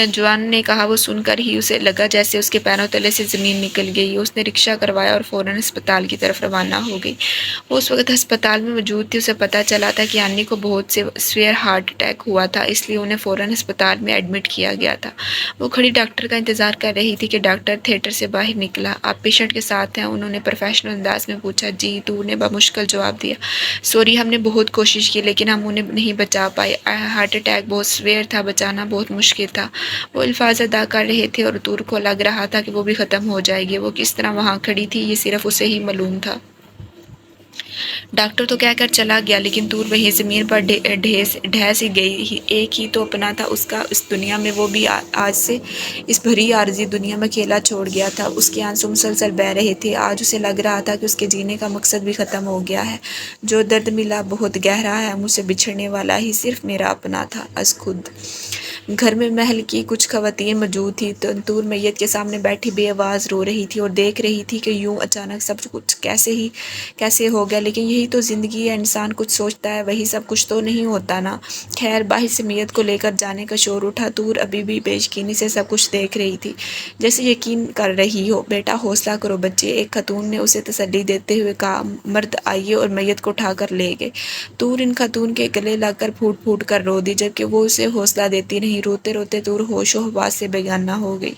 جوان نے کہا وہ سن کر ہی اسے لگا جیسے اس کے پیروں تلے سے زمین نکل گئی۔ اس نے رکشہ کروایا اور فوراً ہسپتال کی طرف روانہ ہو گئی۔ وہ اس وقت ہسپتال میں موجود تھی۔ اسے پتہ چلا تھا کہ آنی کو بہت سیویئر ہارٹ اٹیک ہوا تھا، اس لیے انہیں فوراً ہسپتال میں ایڈمٹ کیا گیا تھا۔ وہ کھڑی ڈاکٹر کا انتظار کر رہی تھی کہ ڈاکٹر تھیٹر سے باہر نکلا۔ آپ پیشنٹ کے ساتھ ہیں؟ انہوں نے پروفیشنل انداز میں پوچھا۔ جی، طور نے بمشکل جواب دیا۔ سوری، ہم نے بہت کوشش کی لیکن ہم انہیں نہیں بچا پائے۔ ہارٹ اٹیک بہت سیویئر تھا، بچانا بہت مشکل تھا۔ وہ الفاظ ادا کر رہے تھے اور طور کو لگ رہا تھا کہ وہ بھی ختم ہو جائے گی۔ وہ کس طرح وہاں کھڑی تھی یہ صرف اسے ہی معلوم تھا۔ ڈاکٹر تو کہہ کر چلا گیا، لیکن طور وہیں زمین پر ڈھہ سی گئی۔ ایک ہی تو اپنا تھا اس کا اس دنیا میں، وہ بھی آج سے اس بھری عارضی دنیا میں اکیلا چھوڑ گیا تھا۔ اس کے آنسو مسلسل بہہ رہے تھے۔ آج اسے لگ رہا تھا کہ اس کے جینے کا مقصد بھی ختم ہو گیا ہے۔ جو درد ملا بہت گہرا ہے، مجھ سے بچھڑنے والا ہی صرف میرا اپنا تھا، از خود۔ گھر میں محل کی کچھ خواتین موجود تھیں۔ طور میت کے سامنے بیٹھی بے آواز رو رہی تھی اور دیکھ رہی تھی کہ یوں اچانک سب کچھ کیسے ہو گیا۔ لیکن یہی تو زندگی ہے، انسان کچھ سوچتا ہے وہی سب کچھ تو نہیں ہوتا نا۔ خیر، باہر سے میت کو لے کر جانے کا شور اٹھا۔ طور ابھی بھی بے یقینی سے سب کچھ دیکھ رہی تھی، جیسے یقین کر رہی ہو۔ بیٹا حوصلہ کرو بچے، ایک خاتون نے اسے تسلی دیتے ہوئے کہا۔ مرد آئے اور میت کو اٹھا کر لے گئے۔ طور ان خاتون کے گلے لگ کر پھوٹ پھوٹ کر رو دی، جبکہ وہ اسے حوصلہ دیتی رہی۔ روتے روتے طور ہوش و حواس سے بیگانہ ہو گئی۔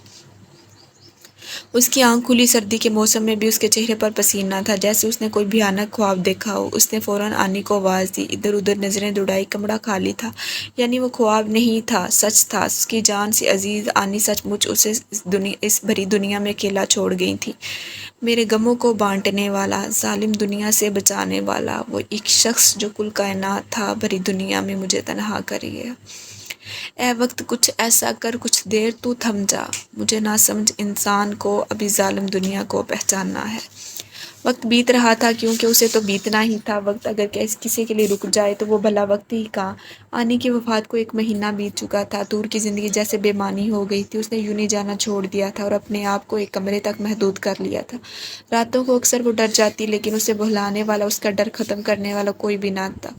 اس کی آنکھ کھلی۔ سردی کے موسم میں بھی اس کے چہرے پر پسینہ تھا، جیسے اس نے کوئی بھیانک خواب دیکھا ہو۔ اس نے فوراً آنی کو آواز دی، ادھر ادھر نظریں دوڑائی۔ کمرہ خالی تھا، یعنی وہ خواب نہیں تھا، سچ تھا۔ اس کی جان سے عزیز آنی سچ مچ اسے اس بھری دنیا میں اکیلا چھوڑ گئی تھی۔ میرے غموں کو بانٹنے والا، ظالم دنیا سے بچانے والا، وہ ایک شخص جو کل کائنات تھا، بھری دنیا میں مجھے تنہا کر گیا۔ اے وقت، کچھ ایسا کر، کچھ دیر تو تھم جا۔ مجھے نہ سمجھ انسان کو ابھی ظالم دنیا کو پہچاننا ہے۔ وقت بیت رہا تھا، کیونکہ اسے تو بیتنا ہی تھا۔ وقت اگر کسی کے لیے رک جائے تو وہ بھلا وقت ہی کہاں۔ آنی کی وفات کو 1 مہینہ بیت چکا تھا۔ طور کی زندگی جیسے بے معنی ہو گئی تھی۔ اس نے یوں نہیں جانا چھوڑ دیا تھا اور اپنے آپ کو ایک کمرے تک محدود کر لیا تھا۔ راتوں کو اکثر وہ ڈر جاتی، لیکن اسے بہلانے والا، اس کا ڈر ختم کرنے والا کوئی بھی نہ تھا۔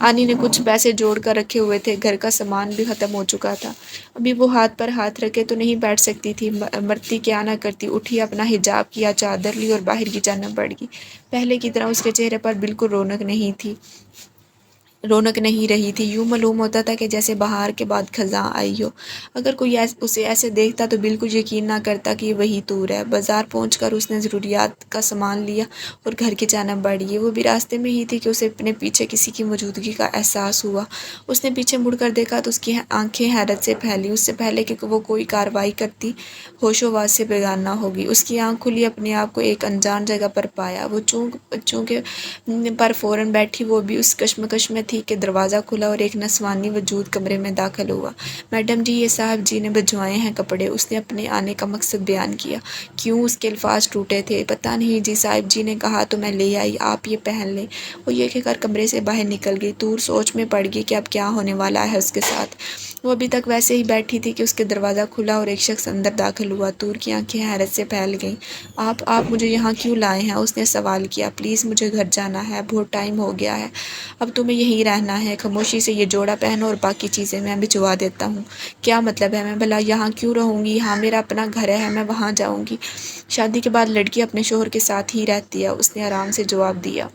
آنی نے کچھ پیسے جوڑ کر رکھے ہوئے تھے، گھر کا سامان بھی ختم ہو چکا تھا۔ ابھی وہ ہاتھ پر ہاتھ رکھے تو نہیں بیٹھ سکتی تھی، مرتی کیا نہ کرتی۔ اٹھی، اپنا حجاب کیا، چادر لی اور باہر کی جانب بڑھ گئی۔ پہلے کی طرح اس کے چہرے پر بالکل رونق نہیں رہی تھی۔ یوں معلوم ہوتا تھا کہ جیسے بہار کے بعد خزاں آئی ہو۔ اگر کوئی اسے ایسے دیکھتا تو بالکل یقین نہ کرتا کہ یہ وہی طور ہے۔ بازار پہنچ کر اس نے ضروریات کا سامان لیا اور گھر کی جانب بڑھ گئی۔ وہ بھی راستے میں ہی تھی کہ اسے اپنے پیچھے کسی کی موجودگی کا احساس ہوا۔ اس نے پیچھے مڑ کر دیکھا تو اس کی آنکھیں حیرت سے پھیلیں۔ اس سے پہلے کہ وہ کوئی کارروائی کرتی، ہوش و حواس سے بیگانہ ہو گئی۔ اس کی آنکھ کھلی، اپنے آپ کو ایک انجان جگہ پر پایا۔ وہ چونکہ پر فوراً بیٹھی، وہ بھی اس کشمکش میں تھی کہ دروازہ کھلا اور ایک نسوانی وجود کمرے میں داخل ہوا۔ میڈم جی، یہ صاحب جی نے بھجوائے ہیں کپڑے۔ اس نے اپنے آنے کا مقصد بیان کیا۔ کیوں؟ اس کے الفاظ ٹوٹے تھے۔ پتہ نہیں جی، صاحب جی نے کہا تو میں لے آئی، آپ یہ پہن لیں۔ وہ یہ کہہ کر کمرے سے باہر نکل گئی۔ طور سوچ میں پڑ گئی کہ اب کیا ہونے والا ہے اس کے ساتھ۔ وہ ابھی تک ویسے ہی بیٹھی تھی کہ اس کے دروازہ کھلا اور ایک شخص اندر داخل ہوا۔ طور کی آنکھیں حیرت سے پھیل گئیں۔ آپ مجھے یہاں کیوں لائے ہیں؟ اس نے سوال کیا۔ پلیز، مجھے گھر جانا ہے، بہت ٹائم ہو گیا ہے، اب تمہیں یہیں رہنا ہے۔ خاموشی سے یہ جوڑا پہنو اور باقی چیزیں میں بھجوا دیتا ہوں۔ کیا مطلب ہے؟ میں بھلا یہاں کیوں رہوں گی؟ یہاں میرا اپنا گھر ہے، میں وہاں جاؤں گی۔ شادی کے بعد لڑکی اپنے شوہر کے ساتھ ہی رہتی ہے، اس نے آرام سے جواب دیا۔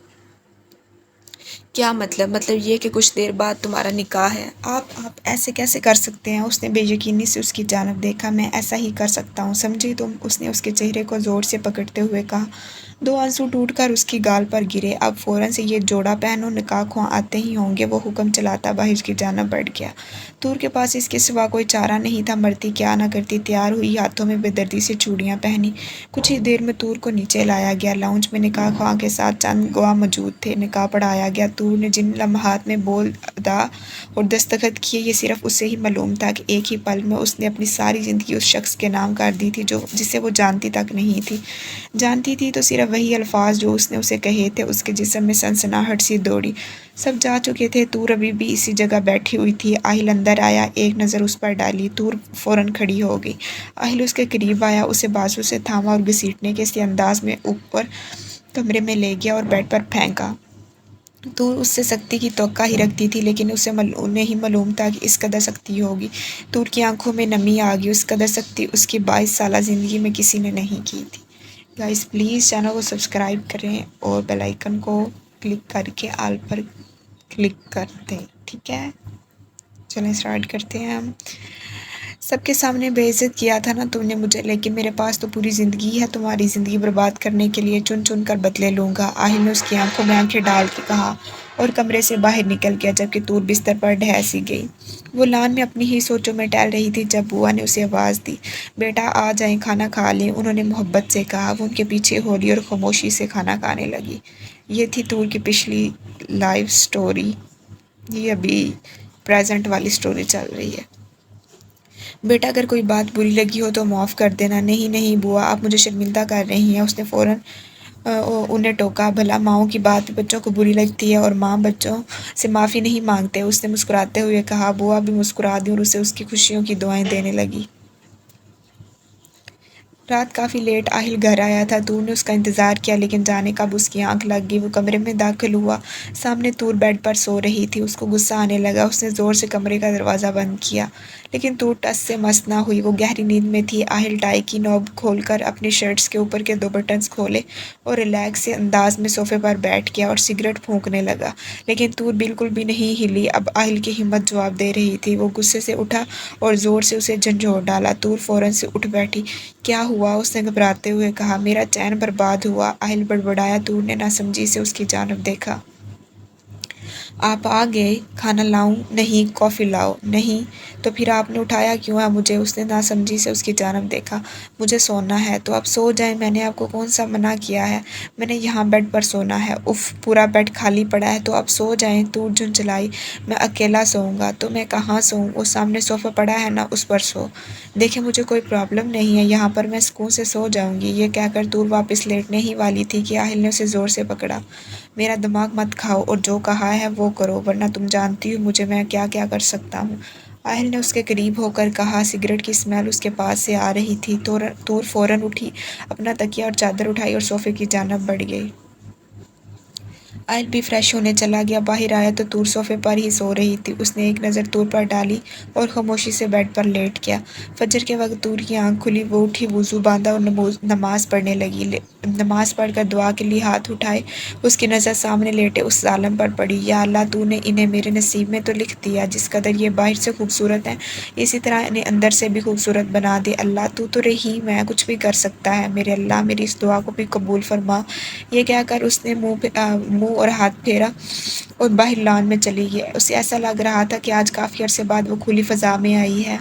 کیا مطلب؟ مطلب یہ کہ کچھ دیر بعد تمہارا نکاح ہے۔ آپ ایسے کیسے کر سکتے ہیں؟ اس نے بے یقینی سے اس کی جانب دیکھا۔ میں ایسا ہی کر سکتا ہوں، سمجھی تم؟ اس نے اس کے چہرے کو زور سے پکڑتے ہوئے کہا۔ 2 آنسو ٹوٹ کر اس کی گال پر گرے۔ اب فوراً سے یہ جوڑا پہنو، نکاح خواں آتے ہی ہوں گے۔ وہ حکم چلاتا باہر کی جانب بڑھ گیا۔ طور کے پاس اس کے سوا کوئی چارہ نہیں تھا۔ مرتی کیا نہ کرتی، تیار ہوئی، ہاتھوں میں بے دردی سے چوڑیاں پہنی۔ کچھ ہی دیر میں طور کو نیچے لایا گیا۔ لاؤنج میں نکاح خواں کے ساتھ چند گواہ موجود تھے۔ نکاح پڑھایا گیا۔ طور تور نے جن لمحات میں بول ادا اور دستخط کیے یہ صرف اسے ہی معلوم تھا کہ ایک ہی پل میں اس نے اپنی ساری زندگی اس شخص کے نام کر دی تھی جسے وہ جانتی تک نہیں تھی۔ جانتی تھی تو صرف وہی الفاظ جو اس نے اسے کہے تھے۔ اس کے جسم میں سنسناہٹ سی دوڑی۔ سب جا چکے تھے، تور ابھی بھی اسی جگہ بیٹھی ہوئی تھی۔ آہل اندر آیا، ایک نظر اس پر ڈالی، تور فوراً کھڑی ہو گئی۔ آہل اس کے قریب آیا، اسے بازو سے تھاما اور گھسیٹنے کے سی انداز میں اوپر کمرے میں لے گیا اور بیڈ پر پھینکا۔ تور اس سے سختی کی توقع ہی رکھتی تھی، لیکن اسے نہیں معلوم تھا کہ اس قدر سختی ہوگی۔ تور کی آنکھوں میں نمی آ گئی۔ اس قدر سختی اس کی 22 سالہ زندگی میں کسی نے نہیں کی تھی۔ گائز پلیز چینل کو سبسکرائب کریں اور بیل آئیکن کو کلک کر کے آل پر کلک کر دیں، ٹھیک ہے؟ چلیں اسٹارٹ کرتے ہیں ہم۔ سب کے سامنے بے عزت کیا تھا نا تم نے مجھے، لیکن میرے پاس تو پوری زندگی ہے تمہاری زندگی برباد کرنے کے لیے، چن چن کر بدلے لوں گا۔ آہل نے اس کی آنکھوں میں آنکھیں ڈال کے کہا اور کمرے سے باہر نکل گیا، جبکہ تور بستر پر ڈھہ سی گئی۔ وہ لان میں اپنی ہی سوچوں میں ٹہل رہی تھی جب بوا نے اسے آواز دی، بیٹا آ جائیں، کھانا کھا لیں، انہوں نے محبت سے کہا۔ وہ ان کے پیچھے ہو لی اور خاموشی سے کھانا کھانے لگی۔ یہ تھی تور کی پچھلی لائف سٹوری۔ یہ ابھی پریزنٹ والی سٹوری چل رہی ہے۔ بیٹا اگر کوئی بات بری لگی ہو تو معاف کر دینا۔ نہیں نہیں بوا، آپ مجھے شرمندہ کر رہی ہیں۔ اس نے فوراً انہیں ٹوکا، بھلا ماؤں کی بات بچوں کو بری لگتی ہے اور ماں بچوں سے معافی نہیں مانگتے؟ اس نے مسکراتے ہوئے کہا۔ بوا بھی مسکرا دی اور اسے اس کی خوشیوں کی دعائیں دینے لگی۔ رات کافی لیٹ آہل گھر آیا تھا۔ تور نے اس کا انتظار کیا، لیکن جانے کب اس کی آنکھ لگ گئی۔ وہ کمرے میں داخل ہوا، سامنے تور بیڈ پر سو رہی تھی۔ اس کو غصہ آنے لگا، اس نے زور سے کمرے کا دروازہ بند کیا، لیکن تور ٹس سے مس نہ ہوئی، وہ گہری نیند میں تھی۔ آہل ٹائی کی نوب کھول کر اپنی شرٹس کے اوپر کے 2 بٹنز کھولے اور ریلیکس سے انداز میں صوفے پر بیٹھ گیا اور سگریٹ پھونکنے لگا، لیکن تور بالکل بھی نہیں ہلی۔ اب آہل کی ہمت جواب دے رہی تھی۔ وہ غصے سے اٹھا اور زور سے اسے جھنجھوڑ ڈالا۔ تور فوراً سے اٹھ بیٹھی۔ کیا ہوا؟ اس نے گھبراتے ہوئے کہا۔ میرا چین برباد ہوا، آہل بڑبڑایا۔ تور نے ناسمجھی سے اس کی جانب دیکھا۔ آپ آ گئے؟ کھانا لاؤں؟ نہیں۔ کافی لاؤ؟ نہیں۔ تو پھر آپ نے اٹھایا کیوں ہے مجھے؟ اس نے ناسمجھی سے اس کی جانب دیکھا۔ مجھے سونا ہے۔ تو اب سو جائیں، میں نے آپ کو کون سا منع کیا ہے؟ میں نے یہاں بیڈ پر سونا ہے۔ اف، پورا بیڈ خالی پڑا ہے، تو اب سو جائیں۔ تور جھنجھلائی۔ میں اکیلا سوؤں گا۔ تو میں کہاں سوؤں؟ وہ سامنے صوفہ پڑا ہے نا، اس پر سو۔ دیکھیں مجھے کوئی پرابلم نہیں ہے، یہاں پر میں سکون سے سو جاؤں گی۔ یہ کہہ کر تور واپس لیٹنے ہی والی تھی کہ آہل نے اسے زور سے پکڑا۔ میرا دماغ مت کھاؤ اور جو کہا ہے وہ کرو، ورنہ تم جانتی ہو مجھے میں کیا کیا کر سکتا ہوں۔ آہل نے اس کے قریب ہو کر کہا۔ سگریٹ کی اسمیل اس کے پاس سے آ رہی تھی۔ تور فوراً اٹھی، اپنا تکیہ اور چادر اٹھائی اور صوفے کی جانب بڑھ گئی۔ آہل بھی فریش ہونے چلا گیا۔ باہر آیا تو تور صوفے پر ہی سو رہی تھی۔ اس نے ایک نظر تور پر ڈالی اور خاموشی سے بیڈ پر لیٹ گیا۔ فجر کے وقت تور کی آنکھ کھلی، وہ اٹھی، وضو باندھا اور نماز پڑھنے لگی۔ نماز پڑھ کر دعا کے لیے ہاتھ اٹھائے، اس کی نظر سامنے لیٹے اس ظالم پر پڑی۔ یا اللہ، تو نے انہیں میرے نصیب میں تو لکھ دیا، جس قدر یہ باہر سے خوبصورت ہیں اسی طرح انہیں اندر سے بھی خوبصورت بنا دے۔ اللہ تو رحیم ہے، کچھ بھی کر سکتا ہے، میرے اللہ میری اس دعا کو بھی قبول فرما۔ یہ کہہ کر اس نے منہ اور ہاتھ پھیرا اور باہر لان میں چلی گئی۔ اسے ایسا لگ رہا تھا کہ آج کافی عرصے بعد وہ کھلی فضا میں آئی ہے۔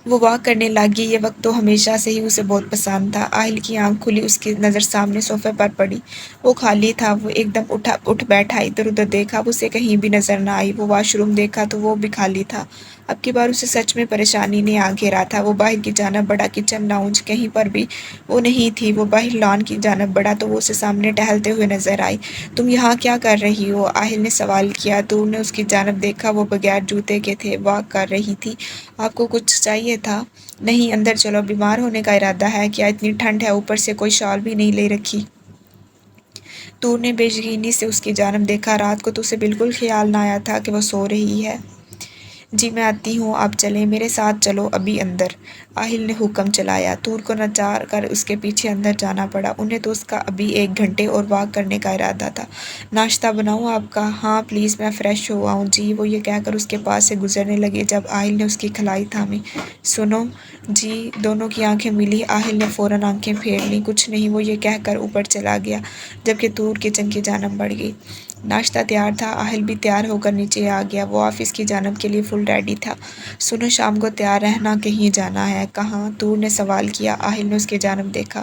وہ واک کرنے لگی۔ یہ وقت تو ہمیشہ سے ہی اسے بہت پسند تھا۔ آہل کی آنکھ کھلی، اس کی نظر سامنے صوفے پر پڑی، وہ خالی تھا۔ وہ ایک دم اٹھ بیٹھا، ادھر ادھر دیکھا، وہ اسے کہیں بھی نظر نہ آئی۔ وہ واش روم دیکھا تو وہ بھی خالی تھا۔ اب کی بار اسے سچ میں پریشانی نے آ گھیرا تھا۔ وہ باہر کی جانب بڑھا، کچن لاؤنج کہیں پر بھی وہ نہیں تھی۔ وہ باہر لان کی جانب بڑھا تو وہ اسے سامنے ٹہلتے ہوئے نظر آئی۔ تم یہاں کیا کر رہی ہو؟ آہل نے سوال کیا۔ تور نے اس کی جانب دیکھا، وہ بغیر جوتے کے تھے۔ واک کر رہی تھی؟ آپ کو کچھ چاہیے تھا؟ نہیں، اندر چلو، بیمار ہونے کا ارادہ ہے کیا؟ اتنی ٹھنڈ ہے، اوپر سے کوئی شال بھی نہیں لے رکھی۔ تور نے بے یقینی سے اس کی جانب دیکھا۔ رات کو تو اسے بالکل خیال نہ آیا تھا کہ وہ سو رہی ہے۔ جی میں آتی ہوں، آپ چلیں، میرے ساتھ چلو ابھی اندر، آہل نے حکم چلایا۔ تور کو نچار کر اس کے پیچھے اندر جانا پڑا۔ انہیں تو اس کا ابھی 1 گھنٹے اور واک کرنے کا ارادہ تھا۔ ناشتہ بناؤں آپ کا؟ ہاں پلیز، میں فریش ہو آؤں۔ جی، وہ یہ کہہ کر اس کے پاس سے گزرنے لگے جب آہل نے اس کی کلائی تھامی۔ سنو جی، دونوں کی آنکھیں ملی۔ آہل نے فوراً آنکھیں پھیر لیں۔ کچھ نہیں، وہ یہ کہہ کر اوپر چلا گیا، جبکہ تور کچن کی جانب بڑھ گئی۔ ناشتہ تیار تھا، آہل بھی تیار ہو کر نیچے آ گیا۔ وہ آفس کی جانب کے لیے فل ریڈی تھا۔ سنو، شام کو تیار رہنا، کہیں جانا ہے۔ کہاں؟ تور نے سوال کیا۔ آہل نے اس کی جانب دیکھا۔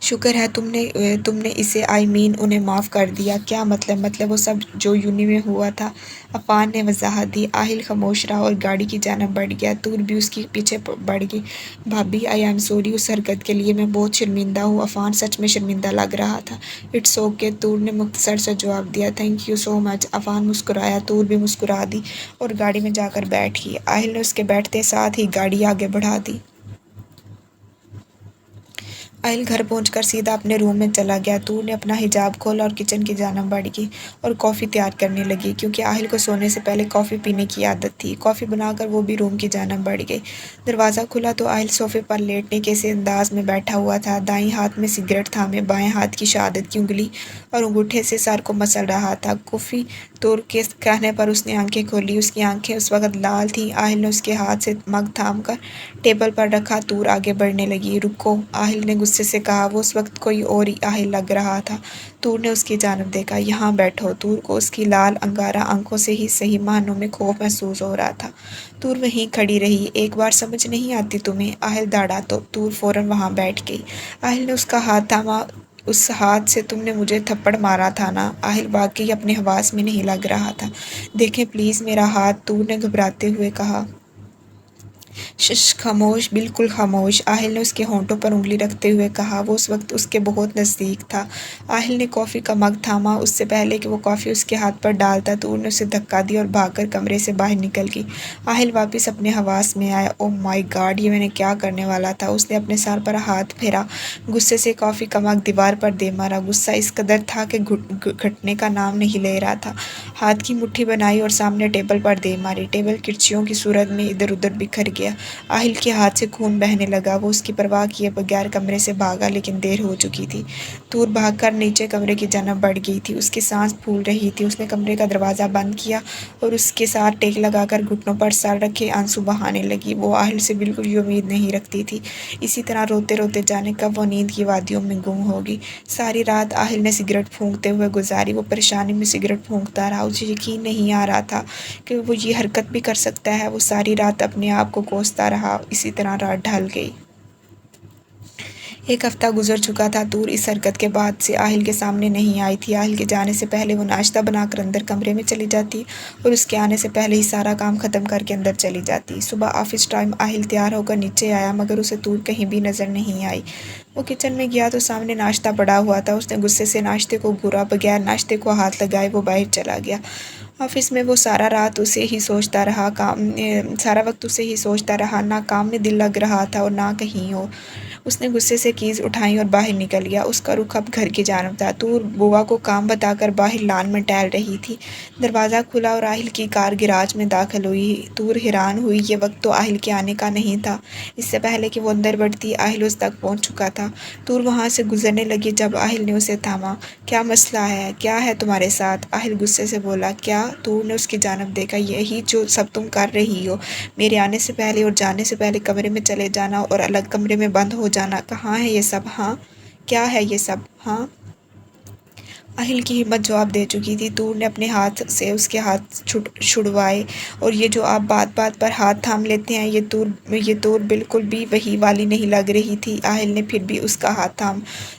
شکر ہے تم نے اسے انہیں معاف کر دیا۔ کیا مطلب؟ مطلب وہ سب جو یونی میں ہوا تھا، عفان نے وضاحت دی۔ آہل خاموش رہا اور گاڑی کی جانب بڑھ گیا۔ طور بھی اس کے پیچھے بڑھ گئی۔ بھابی آئی ایم سوری، اس حرکت کے لیے میں بہت شرمندہ ہوں۔ عفان سچ میں شرمندہ لگ رہا تھا۔ اٹس اوکے، طور نے مختصر سا جواب دیا۔ تھینک یو سو مچ، عفان مسکرایا۔ طور بھی مسکرا دی اور گاڑی میں جا کر بیٹھ گئی۔ آہل نے اس کے بیٹھتے ساتھ ہی گاڑی آگے بڑھا دی۔ آہل گھر پہنچ کر سیدھا اپنے روم میں چلا گیا۔ طور نے اپنا حجاب کھولا اور کچن کی جانب بڑھ گئی اور کافی تیار کرنے لگی، کیونکہ آہل کو سونے سے پہلے کافی پینے کی عادت تھی۔ کافی بنا کر وہ بھی روم کی جانب بڑھ گئی۔ دروازہ کھلا تو آہل صوفے پر لیٹنے کے سے انداز میں بیٹھا ہوا تھا، دائیں ہاتھ میں سگریٹ تھامے، بائیں ہاتھ کی شہادت کی انگلی اور انگوٹھے سے سر کو مسل رہا تھا۔ کافی طور کے کہنے پر اس نے آنکھیں کھولی۔ اس کی آنکھیں اس وقت لال تھیں۔ آہل نے اس کے ہاتھ سے مگ تھام کر ٹیبل پر رکھا۔ طور آگے بڑھنے لگی۔ رکو، آہل نے غصے سے کہا۔ وہ اس وقت کوئی اور ہی آہل لگ رہا تھا۔ طور نے اس کی جانب دیکھا۔ یہاں بیٹھو۔ طور کو اس کی لال انگارہ آنکھوں سے ہی صحیح معنوں میں خوف محسوس ہو رہا تھا۔ طور وہیں کھڑی رہی۔ ایک بار سمجھ نہیں آتی تمہیں؟ آہل داڑا تو طور فوراً وہاں بیٹھ گئی۔ آہل نے اس کا ہاتھ تھاما۔ اس ہاتھ سے تم نے مجھے تھپڑ مارا تھا نا؟ آہل واقعی اپنے حواس میں نہیں لگ رہا تھا۔ دیکھیں پلیز میرا ہاتھ، طور نے گھبراتے ہوئے کہا۔ شش، خاموش، بالکل خاموش، آہل نے اس کے ہونٹوں پر انگلی رکھتے ہوئے کہا۔ وہ اس وقت اس کے بہت نزدیک تھا۔ آہل نے کافی کا مگ تھاما۔ اس سے پہلے کہ وہ کافی اس کے ہاتھ پر ڈالتا، طور نے اسے دھکا دیا اور بھاگ کر کمرے سے باہر نکل گئی۔ آہل واپس اپنے حواس میں آیا۔ او مائی گاڈ، یہ میں نے کیا کرنے والا تھا؟ اس نے اپنے سر پر ہاتھ پھیرا۔ غصے سے کافی کا مگ دیوار پر دے مارا۔ غصہ اس قدر تھا کہ گھٹنے کا نام نہیں لے رہا تھا۔ ہاتھ کی مٹھی بنائی اور سامنے ٹیبل پر دے ماری۔ ٹیبل کرسیوں کی صورت میں ادھر ادھر بکھر گیا۔ آہل کے ہاتھ سے خون بہنے لگا۔ وہ اس کی پرواہ کیے بغیر کمرے سے بھاگا، لیکن دیر ہو چکی تھی۔ طور بھاگ کر نیچے کمرے کی جانب بڑھ گئی تھی۔ اس کی سانس پھول رہی تھی۔ اس نے کمرے کا دروازہ بند کیا اور اس کے ساتھ ٹیک لگا کر گھٹنوں پر سر رکھے آنسو بہانے لگی۔ وہ آہل سے بالکل یہ امید نہیں رکھتی تھی۔ اسی طرح روتے روتے جانے کب وہ نیند کی وادیوں میں گم ہوگی۔ ساری رات آہل نے سگریٹ پھونکتے ہوئے گزاری۔ وہ پریشانی میں سگریٹ پھونکتا رہا۔ اسے یقین نہیں آ رہا تھا کہ وہ یہ حرکت بھی کر سکتا ہے۔ وہ ساری رات اپنے آپ کو کوستا رہا۔ اسی طرح رات ڈھل گئی۔ ایک ہفتہ گزر چکا تھا۔ طور اس حرکت کے بعد سے آہل کے سامنے نہیں آئی تھی۔ آہل کے جانے سے پہلے وہ ناشتہ بنا کر اندر کمرے میں چلی جاتی اور اس کے آنے سے پہلے ہی سارا کام ختم کر کے اندر چلی جاتی۔ صبح آفس ٹائم آہل تیار ہو کر نیچے آیا، مگر اسے طور کہیں بھی نظر نہیں آئی۔ وہ کچن میں گیا تو سامنے ناشتہ پڑا ہوا تھا۔ اس نے غصے سے ناشتے کو گھورا، بغیر ناشتے کو ہاتھ لگائے وہ باہر چلا گیا۔ آفس میں وہ سارا وقت اسے ہی سوچتا رہا، نہ کام میں دل لگ رہا تھا اور نہ کہیں اور۔ اس نے غصے سے کیز اٹھائی اور باہر نکل گیا۔ اس کا رخ اب گھر کی جانب تھا۔ طور بوا کو کام بتا کر باہر لان میں ٹہل رہی تھی۔ دروازہ کھلا اور آہل کی کار گیراج میں داخل ہوئی۔ طور حیران ہوئی، یہ وقت تو آہل کے آنے کا نہیں تھا۔ اس سے پہلے کہ وہ اندر بڑھتی، آہل اس تک پہنچ چکا تھا۔ طور وہاں سے گزرنے لگی جب آہل نے اسے تھاما۔ کیا مسئلہ ہے؟ کیا ہے تمہارے ساتھ؟ آہل غصے سے بولا۔ کیا؟ طور نے اس کی جانب دیکھا۔ یہی جو سب تم کر رہی ہو، میرے آنے سے پہلے اور جانے سے پہلے کمرے میں چلے جانا اور الگ کمرے میں بند ہو جانا۔ کہاں ہے یہ سب؟ ہاں، کیا ہے یہ سب؟ ہاں، آہل کی ہمت جواب دے چکی تھی۔ طور نے اپنے ہاتھ سے اس کے ہاتھ چھڑوائے۔ اور یہ جو آپ بات بات پر ہاتھ تھام لیتے ہیں، یہ طور بالکل بھی وہی والی نہیں لگ رہی تھی۔ آہل نے پھر بھی اس کا ہاتھ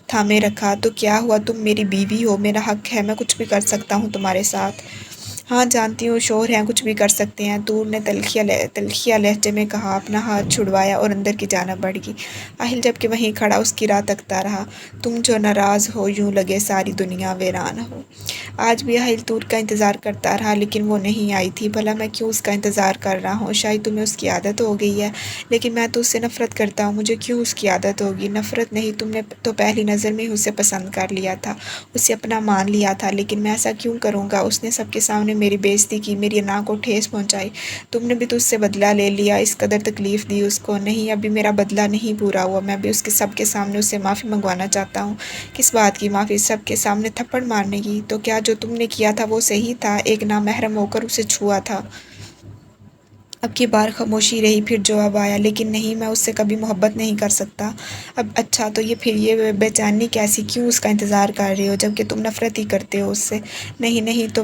تھامے رکھا۔ تو کیا ہوا؟ تم میری بیوی ہو، میرا حق ہے، میں کچھ بھی کر سکتا ہوں تمہارے ساتھ۔ ہاں جانتی ہوں، شوہر ہیں، کچھ بھی کر سکتے ہیں، طور نے تلخیہ لہجے میں کہا۔ اپنا ہاتھ چھڑوایا اور اندر کی جانب بڑھ گئی۔ آہل جب کہ وہیں کھڑا اس کی راہ تکتا رہا۔ تم جو ناراض ہو، یوں لگے ساری دنیا ویران ہو۔ آج بھی آہل طور کا انتظار کرتا رہا، لیکن وہ نہیں آئی تھی۔ بھلا میں کیوں اس کا انتظار کر رہا ہوں؟ شاید تمہیں اس کی عادت ہو گئی ہے، لیکن میں تو اس سے نفرت کرتا ہوں۔ مجھے کیوں اس کی عادت ہوگی؟ نفرت نہیں، تم نے تو پہلی نظر میں ہی اسے پسند کر لیا تھا، اسے اپنا مان لیا تھا۔ لیکن میں ایسا کیوں کروں گا؟ اس نے سب کے سامنے میری بےعزتی کی، میری ناک کو ٹھیس پہنچائی۔ تم نے بھی تو اس سے بدلہ لے لیا، اس قدر تکلیف دی اس کو۔ نہیں، ابھی میرا بدلہ نہیں پورا ہوا۔ میں بھی سب کے سامنے اس سے معافی منگوانا چاہتا ہوں۔ کس بات کی معافی؟ سب کے سامنے تھپڑ مارنے کی؟ تو کیا جو تم نے کیا تھا وہ صحیح تھا؟ ایک نامحرم ہو کر اسے چھوا تھا۔ اب کی بار خاموشی رہی، پھر جواب آیا، لیکن نہیں، میں اس سے کبھی محبت نہیں کر سکتا۔ اب اچھا، تو یہ پھر یہ بے چینی کیسی، کیوں اس کا انتظار کر رہے ہو جبکہ تم نفرت ہی کرتے ہو اس سے؟ نہیں نہیں،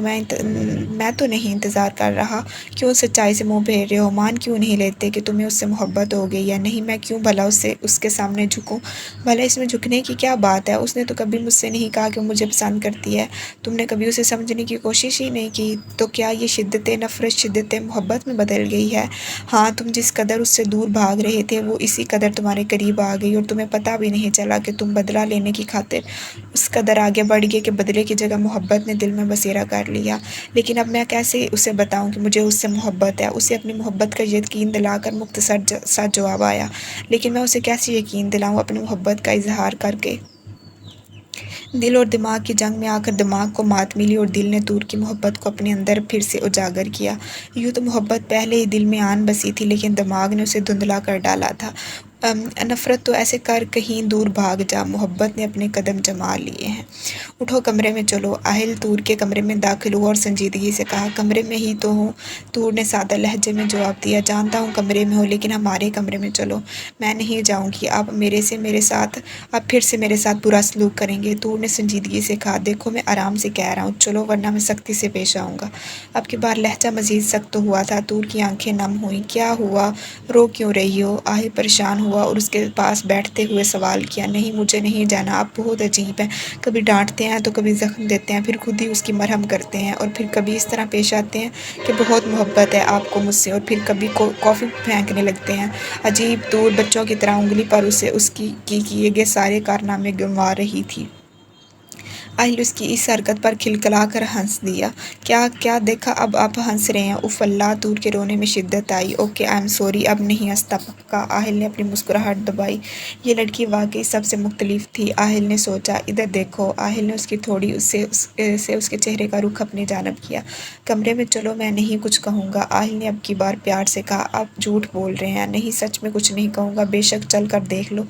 میں تو نہیں انتظار کر رہا۔ کیوں سچائی سے منہ پھیر رہے ہو؟ مان کیوں نہیں لیتے کہ تمہیں اس سے محبت ہو گئی یا نہیں؟ میں کیوں بھلا اس کے سامنے جھکوں؟ بھلا اس میں جھکنے کی کیا بات ہے؟ اس نے تو کبھی مجھ سے نہیں کہا کہ وہ مجھے پسند کرتی ہے۔ تم نے کبھی اسے سمجھنے کی کوشش ہی نہیں کی، تو کیا یہ شدت نفرت شدت محبت میں بدل گئی ہے؟ ہاں، تم جس قدر اس سے دور بھاگ رہے تھے وہ اسی قدر تمہارے قریب آ گئی، اور تمہیں پتہ بھی نہیں چلا کہ تم بدلہ لینے کی خاطر اس قدر آگے بڑھ گئے کہ بدلے کی جگہ محبت نے دل میں بسیرا کر لیا۔ لیکن اب میں کیسے اسے بتاؤں کہ مجھے اس سے محبت ہے؟ اسے اپنی محبت کا یقین دلا کر مختصر سا جواب آیا، لیکن میں اسے کیسے یقین دلاؤں اپنی محبت کا اظہار کر کے؟ دل اور دماغ کی جنگ میں آ کر دماغ کو مات ملی، اور دل نے طور کی محبت کو اپنے اندر پھر سے اجاگر کیا۔ یوں تو محبت پہلے ہی دل میں آن بسی تھی، لیکن دماغ نے اسے دھندلا کر ڈالا تھا۔ نفرت تو ایسے کر کہیں دور بھاگ جا، محبت نے اپنے قدم جما لیے ہیں۔ اٹھو، کمرے میں چلو۔ آہل طور کے کمرے میں داخل ہوا اور سنجیدگی سے کہا، کمرے میں ہی تو ہوں۔ طور نے سادہ لہجے میں جواب دیا، جانتا ہوں کمرے میں ہو، لیکن ہمارے کمرے میں چلو۔ میں نہیں جاؤں گی، آپ پھر سے میرے ساتھ برا سلوک کریں گے۔ طور نے سنجیدگی سے کہا، دیکھو میں آرام سے کہہ رہا ہوں، چلو ورنہ میں سختی سے پیش آؤں گا۔ اب کی بار لہجہ مزید سخت ہوا تھا۔ طور کی آنکھیں نم ہوئیں۔ کیا ہوا؟ رو کیوں رہی ہو؟ آہل پریشان ہوا اور اس کے پاس بیٹھتے ہوئے سوال کیا۔ نہیں، مجھے نہیں جانا، آپ بہت عجیب ہیں، کبھی ڈانٹتے ہیں تو کبھی زخم دیتے ہیں، پھر خود ہی اس کی مرہم کرتے ہیں، اور پھر کبھی اس طرح پیش آتے ہیں کہ بہت محبت ہے آپ کو مجھ سے، اور پھر کبھی کافی پھینکنے لگتے ہیں۔ عجیب! طور بچوں کی طرح انگلی پر اسے اس کی کیے گئے سارے کارنامے گنوا رہی تھی۔ آہل اس کی اس حرکت پر کھلکھلا کر ہنس دیا۔ کیا دیکھا، اب آپ ہنس رہے ہیں؟ اف اللہ! طور کے رونے میں شدت آئی۔ اوکے، آئی ایم سوری، اب نہیں ہنستا، پکا؟ آہل نے اپنی مسکراہٹ دبائی۔ یہ لڑکی واقعی سب سے مختلف تھی، آہل نے سوچا۔ ادھر دیکھو۔ آہل نے اس کی تھوڑی سے اس کے چہرے کا رخ اپنی جانب کیا۔ کمرے میں چلو، میں نہیں کچھ کہوں گا۔ آہل نے اب کی بار پیار سے کہا، آپ جھوٹ بول رہے ہیں۔ نہیں، سچ میں کچھ نہیں کہوں گا، بے شک چل کر دیکھ لو۔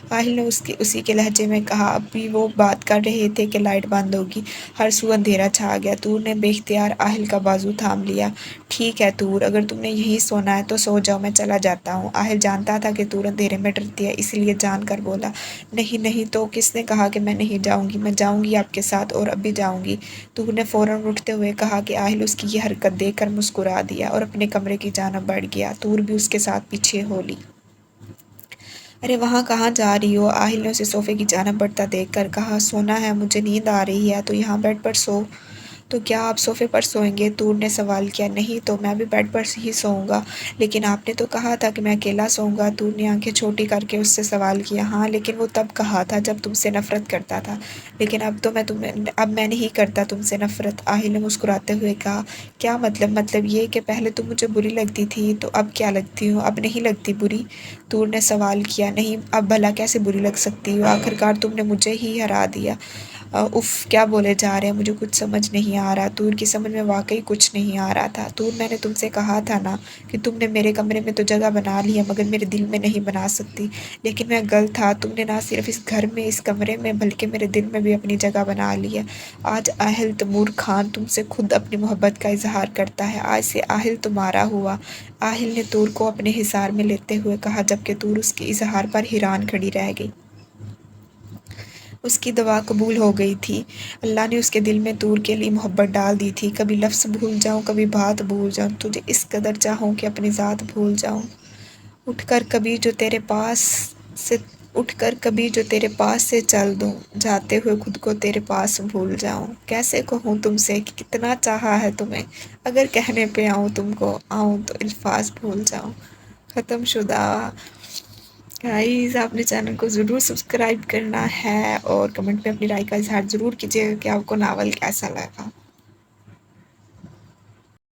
آہل نے اسی کے لہجے میں کہا۔ اب بھی وہ بات کر رہے تھے کہ لائٹ بند ہوگی، ہر سو اندھیرا چھا گیا۔ طور نے بے اختیار آہل کا بازو تھام لیا۔ ٹھیک ہے طور، اگر تم نے یہیں سونا ہے تو سو جاؤ، میں چلا جاتا ہوں۔ آہل جانتا تھا کہ طور اندھیرے میں ڈرتی ہے، اس لیے جان کر بولا، نہیں نہیں، تو کس نے کہا کہ میں نہیں جاؤں گی؟ میں جاؤں گی آپ کے ساتھ، اور ابھی جاؤں گی۔ طور نے فوراً اٹھتے ہوئے کہا کہ آہل اس کی یہ حرکت دیکھ کر مسکرا دیا اور اپنے کمرے کی جانب بڑھ گیا۔ طور بھی اس کے ساتھ پیچھے ہو لی۔ ارے وہاں کہاں جا رہی ہو؟ آہل نے اسے صوفے کی جانب بڑھتا دیکھ کر کہا، سونا ہے، مجھے نیند آ رہی ہے، تو یہاں بیڈ پر سو۔ تو کیا آپ صوفے پر سوئیں گے؟ طور نے سوال کیا۔ نہیں تو میں بھی بیڈ پر ہی سوؤں گا۔ لیکن آپ نے تو کہا تھا کہ میں اکیلا سوؤں گا۔ طور نے آنکھیں چھوٹی کر کے اس سے سوال کیا۔ ہاں، لیکن وہ تب کہا تھا جب تم سے نفرت کرتا تھا، لیکن اب میں نہیں کرتا تم سے نفرت، آہل نے مسکراتے ہوئے کہا۔ کیا مطلب؟ مطلب یہ کہ پہلے تم مجھے بری لگتی تھی، تو اب کیا لگتی ہوں؟ اب نہیں لگتی بری؟ طور نے سوال کیا۔ نہیں، اب بھلا کیسے بری لگ سکتی ہو؟ آخرکار تم نے مجھے ہی ہرا دیا۔ اف، کیا بولے جا رہے ہیں، مجھے کچھ سمجھ نہیں آ رہا۔ طور کی سمجھ میں واقعی کچھ نہیں آ رہا تھا۔ طور، میں نے تم سے کہا تھا نا کہ تم نے میرے کمرے میں تو جگہ بنا لی ہے، مگر میرے دل میں نہیں بنا سکتی۔ لیکن میں غلط تھا، تم نے نہ صرف اس گھر میں، اس کمرے میں، بلکہ میرے دل میں بھی اپنی جگہ بنا لی ہے۔ آج آہل تیمور خان تم سے خود اپنی محبت کا اظہار کرتا ہے، آج سے آہل تمہارا ہوا۔ آہل نے طور کو اپنے حصار میں لیتے ہوئے کہا، جبکہ طور اس کے اظہار پر حیران کھڑی رہ گئی۔ اس کی دعا قبول ہو گئی تھی، اللہ نے اس کے دل میں طور کے لیے محبت ڈال دی تھی۔ کبھی لفظ بھول جاؤں، کبھی بات بھول جاؤں، تجھے اس قدر چاہوں کہ اپنی ذات بھول جاؤں۔ اٹھ کر کبھی جو تیرے پاس سے چل دوں، جاتے ہوئے خود کو تیرے پاس بھول جاؤں۔ کیسے کہوں تم سے کہ کتنا چاہا ہے تمہیں، اگر کہنے پہ آؤں تو الفاظ بھول جاؤں۔ ختم شدہ۔ گائز، آپ نے چینل کو ضرور سبسکرائب کرنا ہے اور کمنٹ میں اپنی رائے کا اظہار ضرور کیجیے گا کہ آپ کو ناول کیسا لگا۔